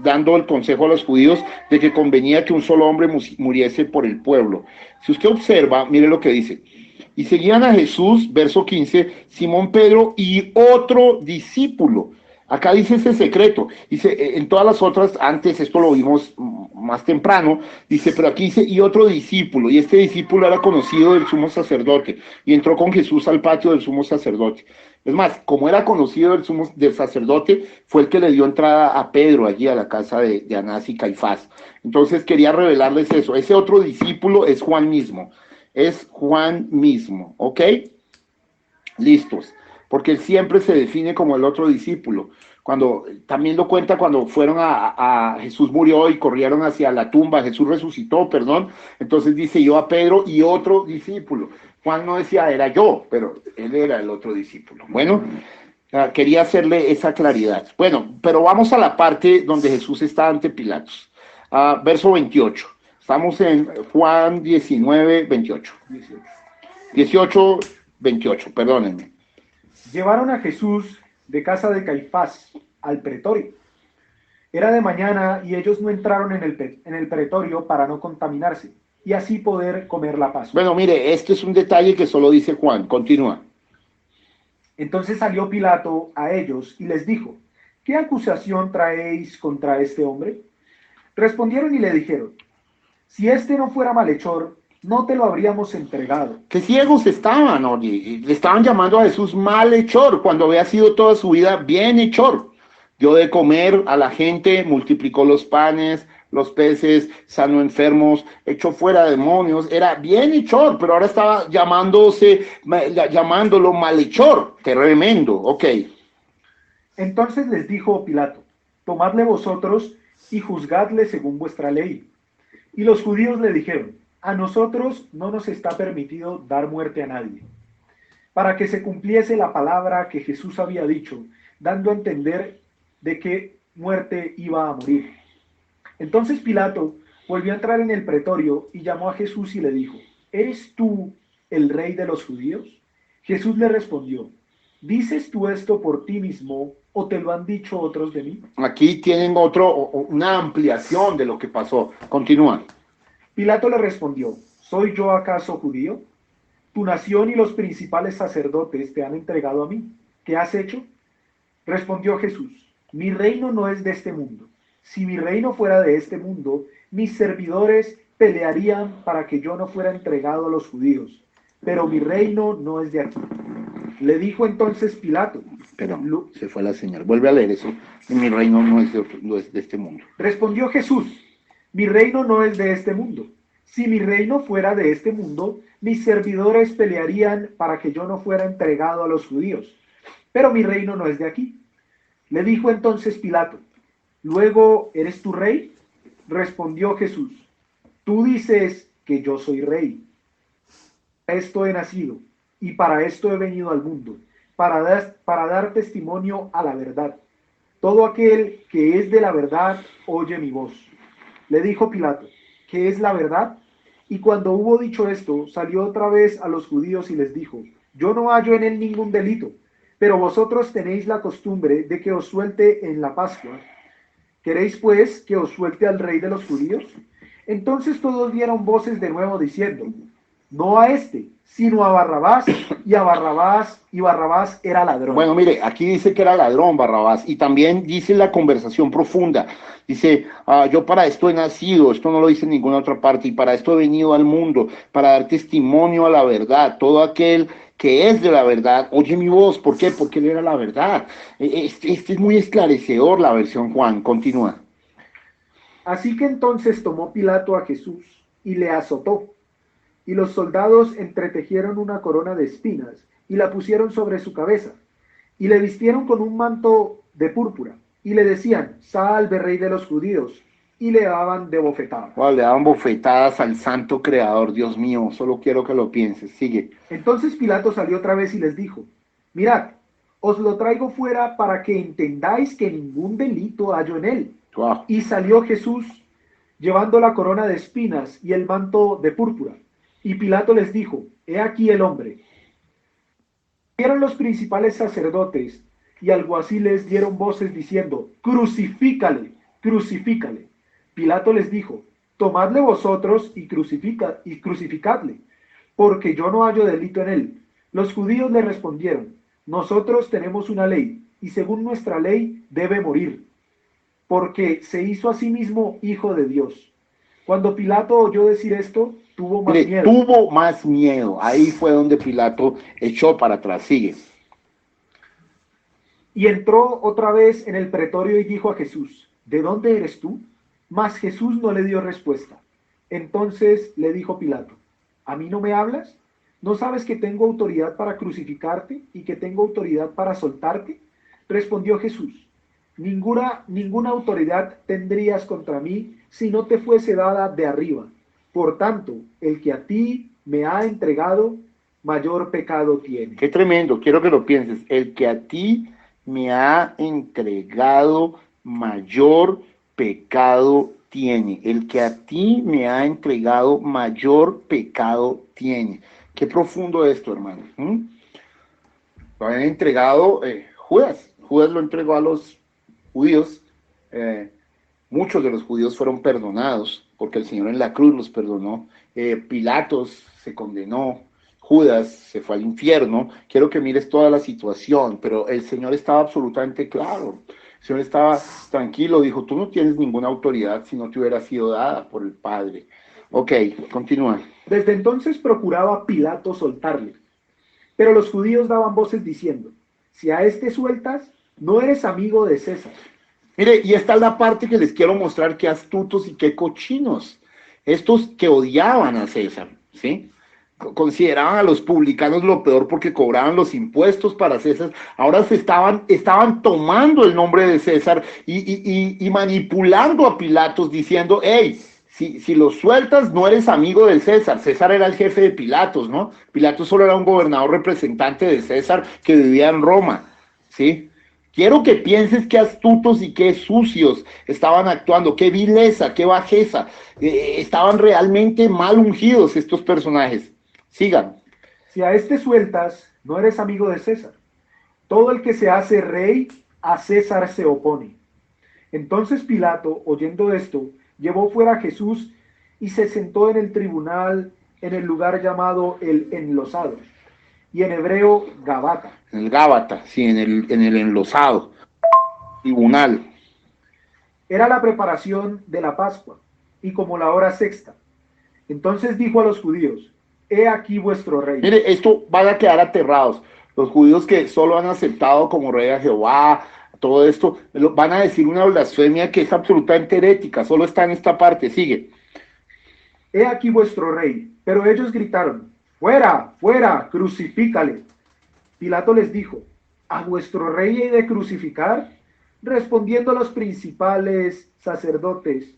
dando el consejo a los judíos de que convenía que un solo hombre muriese por el pueblo. Si usted observa, mire lo que dice: y seguían a Jesús, verso 15, Simón Pedro y otro discípulo. Acá dice ese secreto, dice, en todas las otras, antes esto lo vimos más temprano, dice, pero aquí dice, y otro discípulo, y este discípulo era conocido del sumo sacerdote, y entró con Jesús al patio del sumo sacerdote. Es más, como era conocido del sacerdote, fue el que le dio entrada a Pedro allí a la casa de Anás y Caifás. Entonces quería revelarles eso. Ese otro discípulo es Juan mismo, ¿ok? Listos, porque él siempre se define como el otro discípulo. Cuando también lo cuenta cuando fueron a Jesús murió y corrieron hacia la tumba, Jesús resucitó, perdón. Entonces dice yo a Pedro y otro discípulo. Juan no decía era yo, pero él era el otro discípulo. Bueno, quería hacerle esa claridad. Bueno, pero vamos a la parte donde Jesús está ante Pilatos. Verso 28. Estamos en Juan 19, 28. 18, 28, perdónenme. Llevaron a Jesús de casa de Caifás al pretorio. Era de mañana y ellos no entraron en el pretorio para no contaminarse y así poder comer la Pascua. Bueno, mire, este es un detalle que solo dice Juan. Continúa. Entonces salió Pilato a ellos y les dijo, ¿qué acusación traéis contra este hombre? Respondieron y le dijeron, si este no fuera malhechor, no te lo habríamos entregado. Qué ciegos estaban, oye. Le estaban llamando a Jesús malhechor, cuando había sido toda su vida bienhechor. Dio de comer a la gente, multiplicó los panes, los peces, sanó enfermos, echó fuera demonios. Era bienhechor, pero ahora estaba llamándolo malhechor. Tremendo, ok. Entonces les dijo Pilato, tomadle vosotros y juzgadle según vuestra ley. Y los judíos le dijeron, a nosotros no nos está permitido dar muerte a nadie, para que se cumpliese la palabra que Jesús había dicho, dando a entender de qué muerte iba a morir. Entonces Pilato volvió a entrar en el pretorio y llamó a Jesús y le dijo, ¿eres tú el rey de los judíos? Jesús le respondió, ¿dices tú esto por ti mismo o te lo han dicho otros de mí? Aquí tienen una ampliación de lo que pasó. Continúa. Pilato le respondió, ¿soy yo acaso judío? Tu nación y los principales sacerdotes te han entregado a mí. ¿Qué has hecho? Respondió Jesús, mi reino no es de este mundo. Si mi reino fuera de este mundo, mis servidores pelearían para que yo no fuera entregado a los judíos. Pero mi reino no es de aquí. Le dijo entonces Pilato. Pero se fue la señal. Vuelve a leer eso. Mi reino no es de este mundo. Respondió Jesús, mi reino no es de este mundo. Si mi reino fuera de este mundo, mis servidores pelearían para que yo no fuera entregado a los judíos. Pero mi reino no es de aquí. Le dijo entonces Pilato, ¿luego eres tu rey? Respondió Jesús, tú dices que yo soy rey. Para esto he nacido y para esto he venido al mundo, para dar testimonio a la verdad. Todo aquel que es de la verdad oye mi voz. Le dijo Pilato, ¿qué es la verdad? Y cuando hubo dicho esto, salió otra vez a los judíos y les dijo, yo no hallo en él ningún delito, pero vosotros tenéis la costumbre de que os suelte en la Pascua. ¿Queréis pues que os suelte al rey de los judíos? Entonces todos dieron voces de nuevo diciendo, no a este, sino a Barrabás, y Barrabás era ladrón. Bueno, mire, aquí dice que era ladrón Barrabás, y también dice la conversación profunda, dice, yo para esto he nacido, esto no lo dice en ninguna otra parte, y para esto he venido al mundo, para dar testimonio a la verdad. Todo aquel que es de la verdad oye mi voz. ¿Por qué? Porque él era la verdad. Este es muy esclarecedor la versión Juan. Continúa. Así que entonces tomó Pilato a Jesús y le azotó. Y los soldados entretejieron una corona de espinas y la pusieron sobre su cabeza. Y le vistieron con un manto de púrpura. Y le decían, salve rey de los judíos. Y le daban de bofetadas. Le daban bofetadas al santo creador. Dios mío, solo quiero que lo pienses. Sigue. Entonces Pilato salió otra vez y les dijo, mirad, os lo traigo fuera para que entendáis que ningún delito hallo en él. Wow. Y salió Jesús llevando la corona de espinas y el manto de púrpura. Y Pilato les dijo, he aquí el hombre. Vieron los principales sacerdotes y alguaciles dieron voces diciendo, crucifícale, crucifícale. Pilato les dijo, tomadle vosotros y crucificadle, porque yo no hallo delito en él. Los judíos le respondieron, nosotros tenemos una ley, y según nuestra ley debe morir, porque se hizo a sí mismo hijo de Dios. Cuando Pilato oyó decir esto, tuvo más Mire, miedo. tuvo más miedo. Ahí fue donde Pilato echó para atrás. Sigue. Y entró otra vez en el pretorio y dijo a Jesús, ¿de dónde eres tú? Mas Jesús no le dio respuesta. Entonces le dijo Pilato, ¿a mí no me hablas? ¿No sabes que tengo autoridad para crucificarte y que tengo autoridad para soltarte? Respondió Jesús, ninguna autoridad tendrías contra mí si no te fuese dada de arriba. Por tanto, el que a ti me ha entregado, mayor pecado tiene. Qué tremendo, quiero que lo pienses. El que a ti me ha entregado, mayor pecado tiene. El que a ti me ha entregado, mayor pecado tiene. Qué profundo esto, hermano. Lo habían entregado Judas. Judas lo entregó a los judíos. Muchos de los judíos fueron perdonados porque el Señor en la cruz los perdonó. Pilatos se condenó. Judas se fue al infierno. Quiero que mires toda la situación, pero el Señor estaba absolutamente claro. El Señor estaba tranquilo, dijo, tú no tienes ninguna autoridad si no te hubiera sido dada por el Padre. Ok, continúa. Desde entonces procuraba Pilato soltarle, pero los judíos daban voces diciendo, si a este sueltas, no eres amigo de César. Mire, y esta es la parte que les quiero mostrar, qué astutos y qué cochinos. Estos que odiaban a César, ¿sí? Consideraban a los publicanos lo peor porque cobraban los impuestos para César. Ahora estaban tomando el nombre de César y manipulando a Pilatos diciendo, hey, si lo sueltas no eres amigo del César. César era el jefe de Pilatos, ¿no? Pilatos solo era un gobernador representante de César que vivía en Roma, ¿sí? Quiero que pienses qué astutos y qué sucios estaban actuando, qué vileza, qué bajeza. Estaban realmente mal ungidos estos personajes. Sigan. Si a este sueltas, no eres amigo de César. Todo el que se hace rey, a César se opone. Entonces Pilato, oyendo esto, llevó fuera a Jesús y se sentó en el tribunal en el lugar llamado el Enlosado, y en hebreo Gabata. En el Gábata, sí, en el enlosado. Tribunal. Era la preparación de la Pascua, y como la hora sexta. Entonces dijo a los judíos, he aquí vuestro rey. Mire, esto van a quedar aterrados. Los judíos que solo han aceptado como rey a Jehová, todo esto, van a decir una blasfemia que es absolutamente herética, solo está en esta parte, sigue. He aquí vuestro rey. Pero ellos gritaron, fuera, fuera, crucifícale. Pilato les dijo, ¿a vuestro rey he de crucificar? Respondiendo los principales sacerdotes,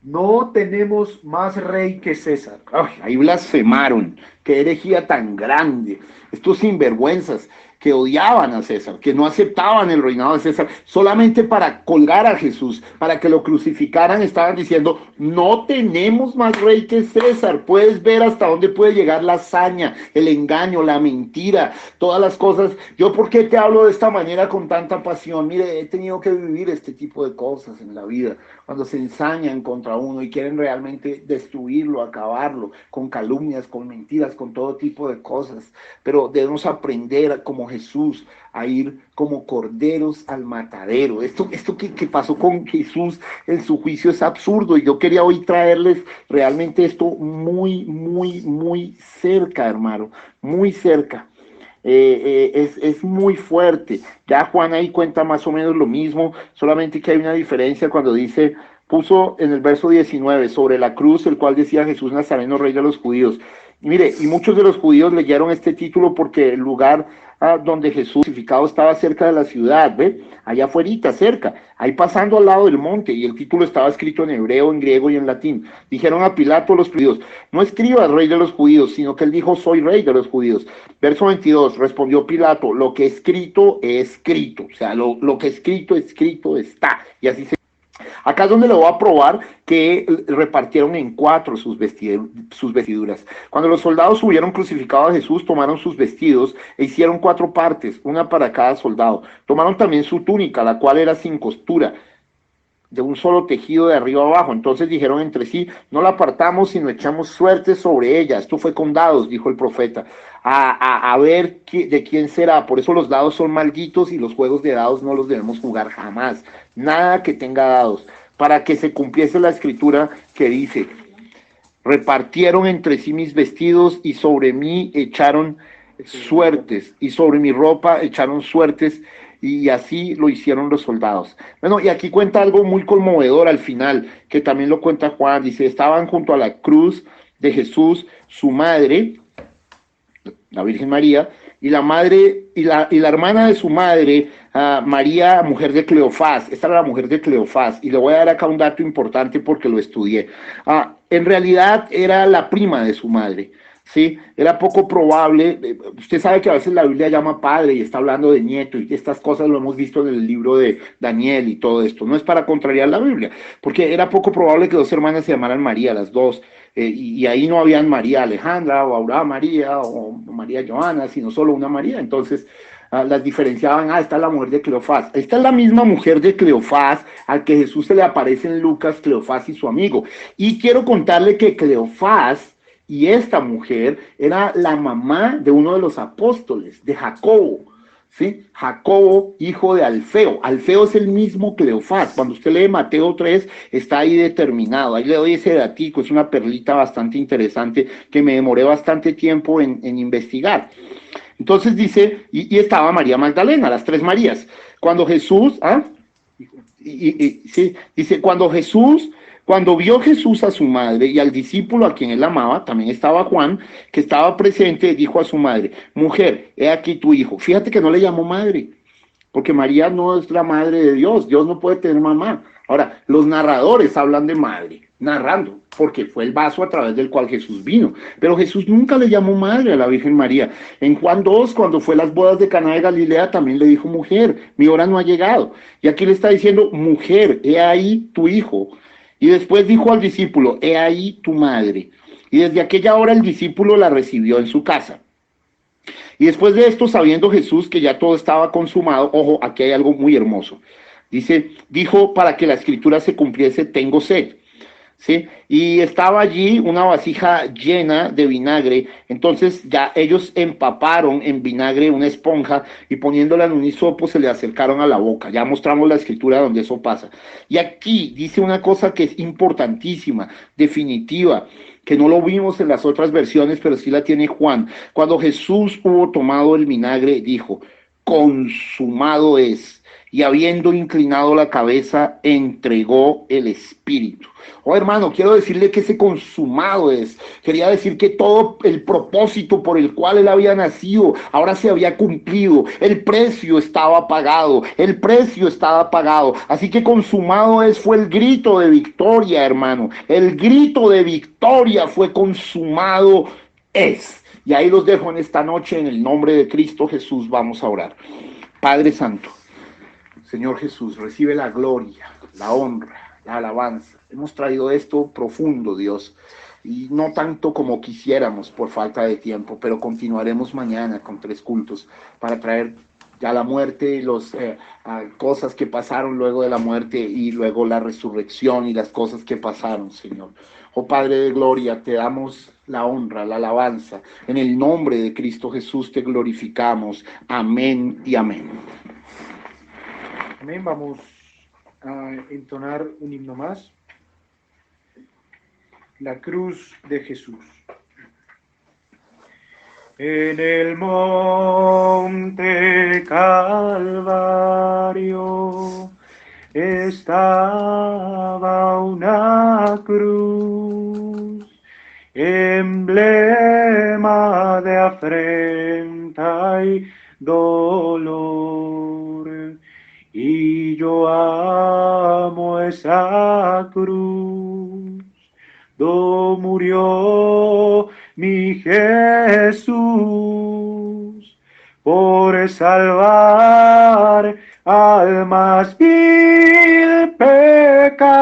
no tenemos más rey que César. Ay, ahí blasfemaron, qué herejía tan grande. Estos sinvergüenzas que odiaban a César, que no aceptaban el reinado de César, solamente para colgar a Jesús, para que lo crucificaran, estaban diciendo, no tenemos más rey que César. Puedes ver hasta dónde puede llegar la hazaña, el engaño, la mentira, todas las cosas. Yo, ¿por qué te hablo de esta manera con tanta pasión? Mire, he tenido que vivir este tipo de cosas en la vida, cuando se ensañan contra uno y quieren realmente destruirlo, acabarlo, con calumnias, con mentiras, con todo tipo de cosas. Pero debemos aprender como Jesús a ir como corderos al matadero. Esto que pasó con Jesús en su juicio es absurdo, y yo quería hoy traerles realmente esto muy, muy, muy cerca, hermano, muy cerca. Es muy fuerte. Ya Juan ahí cuenta más o menos lo mismo, solamente que hay una diferencia cuando dice, puso en el verso 19, sobre la cruz, el cual decía Jesús Nazareno, rey de los judíos. Y mire, y muchos de los judíos leyeron este título porque el lugar donde Jesús crucificado estaba cerca de la ciudad, ¿ve? Allá afuera, cerca, ahí pasando al lado del monte, y el título estaba escrito en hebreo, en griego y en latín. Dijeron a Pilato los judíos, no escribas rey de los judíos, sino que él dijo, soy rey de los judíos. Verso 22, respondió Pilato, lo que escrito es escrito, o sea, lo que escrito está, y así se... Acá es donde le voy a probar que repartieron en 4 sus vestiduras. Cuando los soldados hubieron crucificado a Jesús, tomaron sus vestidos e hicieron 4 partes, una para cada soldado. Tomaron también su túnica, la cual era sin costura, de un solo tejido de arriba abajo. Entonces dijeron entre sí, no la apartamos sino echamos suerte sobre ella. Esto fue con dados, dijo el profeta, a ver de quién será. Por eso los dados son malditos y los juegos de dados no los debemos jugar jamás. Nada que tenga dados, para que se cumpliese la escritura que dice, repartieron entre sí mis vestidos y sobre mí echaron suertes, y sobre mi ropa echaron suertes, y así lo hicieron los soldados. Bueno, y aquí cuenta algo muy conmovedor al final, que también lo cuenta Juan. Dice, estaban junto a la cruz de Jesús, su madre, la Virgen María, y la madre, y la hermana de su madre, María, mujer de Cleofás. Esta era la mujer de Cleofás, y le voy a dar acá un dato importante porque lo estudié. En realidad era la prima de su madre. Sí, era poco probable. Usted sabe que a veces la Biblia llama padre y está hablando de nieto, y estas cosas lo hemos visto en el libro de Daniel y todo esto. No es para contrariar la Biblia, porque era poco probable que dos hermanas se llamaran María, las dos, y ahí no habían María Alejandra o Aurora María o María Joana, sino solo una María. Entonces las diferenciaban. Esta es la mujer de Cleofás. Esta es la misma mujer de Cleofás al que Jesús se le aparece en Lucas, Cleofás y su amigo. Y quiero contarle que Cleofás y esta mujer era la mamá de uno de los apóstoles, de Jacobo, ¿sí? Jacobo, hijo de Alfeo. Alfeo es el mismo Cleofás. Cuando usted lee Mateo 3, está ahí determinado. Ahí le doy ese datico, es una perlita bastante interesante que me demoré bastante tiempo en investigar. Entonces dice, y estaba María Magdalena, las tres Marías. Cuando Jesús, sí, dice, cuando vio Jesús a su madre y al discípulo a quien él amaba, también estaba Juan, que estaba presente, dijo a su madre, mujer, he aquí tu hijo. Fíjate que no le llamó madre, porque María no es la madre de Dios. Dios no puede tener mamá. Ahora, los narradores hablan de madre, narrando, porque fue el vaso a través del cual Jesús vino. Pero Jesús nunca le llamó madre a la Virgen María. En Juan 2, cuando fue las bodas de Caná de Galilea, también le dijo, mujer, mi hora no ha llegado. Y aquí le está diciendo, mujer, he ahí tu hijo. Y después dijo al discípulo, he ahí tu madre. Y desde aquella hora el discípulo la recibió en su casa. Y después de esto, sabiendo Jesús que ya todo estaba consumado, ojo, aquí hay algo muy hermoso. Dijo, para que la escritura se cumpliese, tengo sed. ¿Sí? Y estaba allí una vasija llena de vinagre. Entonces ya ellos empaparon en vinagre una esponja y poniéndola en un hisopo se le acercaron a la boca. Ya mostramos la escritura donde eso pasa. Y aquí dice una cosa que es importantísima, definitiva, que no lo vimos en las otras versiones, pero sí la tiene Juan. Cuando Jesús hubo tomado el vinagre, dijo, consumado es. Y habiendo inclinado la cabeza, entregó el espíritu. Oh, hermano, quiero decirle que ese consumado es. Quería decir que todo el propósito por el cual él había nacido, ahora se había cumplido. El precio estaba pagado. El precio estaba pagado. Así que consumado es, fue el grito de victoria, hermano. El grito de victoria fue consumado es. Y ahí los dejo en esta noche, en el nombre de Cristo Jesús, vamos a orar. Padre Santo, Señor Jesús, recibe la gloria, la honra, la alabanza. Hemos traído esto profundo, Dios, y no tanto como quisiéramos por falta de tiempo, pero continuaremos mañana con 3 cultos para traer ya la muerte, los cosas que pasaron luego de la muerte y luego la resurrección y las cosas que pasaron, Señor. Oh Padre de gloria, te damos la honra, la alabanza. En el nombre de Cristo Jesús te glorificamos. Amén y amén. Amén. Vamos a entonar un himno más. La cruz de Jesús. En el monte Calvario estaba una cruz, emblema de afrenta y dolor. Y yo amo esa cruz, do murió mi Jesús, por salvar al más vil pecador.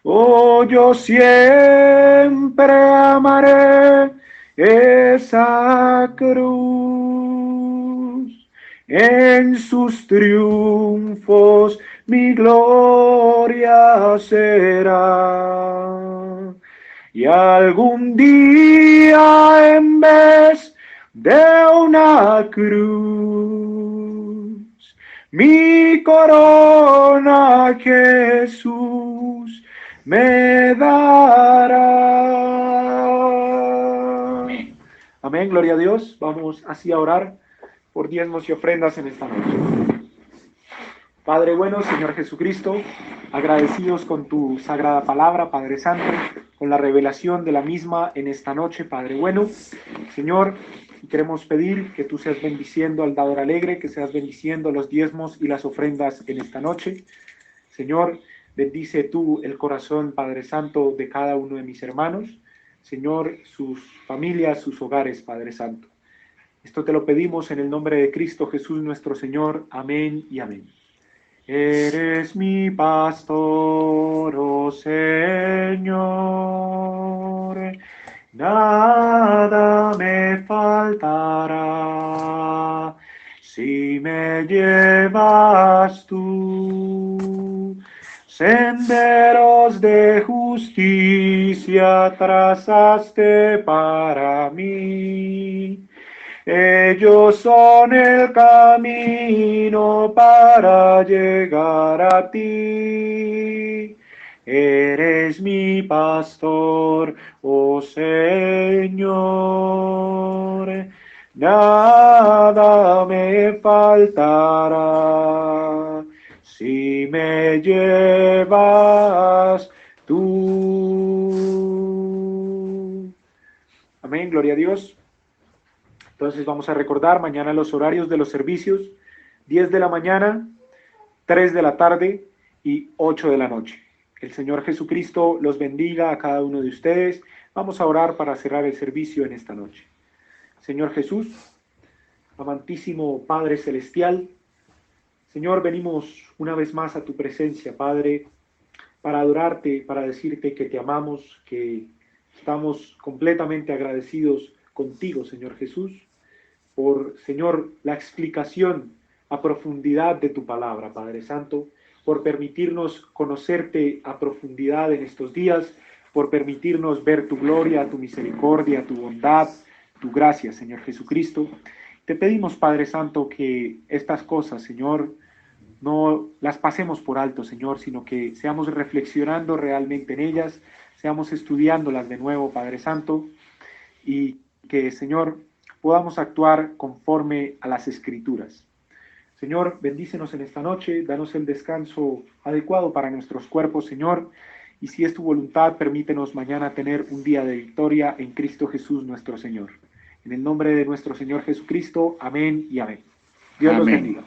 Oh, yo siempre amaré esa cruz, En sus triunfos mi gloria será. Y algún día en vez de una cruz, mi corona Jesús me dará. Amén, gloria a Dios. Vamos así a orar por diezmos y ofrendas en esta noche. Padre bueno, Señor Jesucristo, agradecidos con tu sagrada palabra, Padre Santo, con la revelación de la misma en esta noche, Padre bueno. Señor, queremos pedir que tú seas bendiciendo al dador alegre, que seas bendiciendo los diezmos y las ofrendas en esta noche. Señor, bendice tú el corazón, Padre Santo, de cada uno de mis hermanos. Señor, sus familias, sus hogares, Padre Santo. Esto te lo pedimos en el nombre de Cristo Jesús nuestro Señor. Amén y amén. Eres mi pastor, oh Señor, nada me faltará, si me llevas tú. Senderos de justicia trazaste para mí. Ellos son el camino para llegar a ti. Eres mi pastor, oh Señor. Nada me faltará si me llevas tú. Amén, gloria a Dios. Entonces vamos a recordar mañana los horarios de los servicios: 10 de la mañana, 3 de la tarde y 8 de la noche. El Señor Jesucristo los bendiga a cada uno de ustedes. Vamos a orar para cerrar el servicio en esta noche. Señor Jesús, amantísimo Padre Celestial, Señor, venimos una vez más a tu presencia, Padre, para adorarte, para decirte que te amamos, que estamos completamente agradecidos contigo, Señor Jesús, por, Señor, la explicación a profundidad de tu palabra, Padre Santo, por permitirnos conocerte a profundidad en estos días, por permitirnos ver tu gloria, tu misericordia, tu bondad, tu gracia, Señor Jesucristo. Te pedimos, Padre Santo, que estas cosas, Señor, no las pasemos por alto, Señor, sino que seamos reflexionando realmente en ellas, seamos estudiándolas de nuevo, Padre Santo, y que, Señor, podamos actuar conforme a las Escrituras. Señor, bendícenos en esta noche, danos el descanso adecuado para nuestros cuerpos, Señor, y si es tu voluntad, permítenos mañana tener un día de victoria en Cristo Jesús nuestro Señor. En el nombre de nuestro Señor Jesucristo, amén y amén. Dios los bendiga.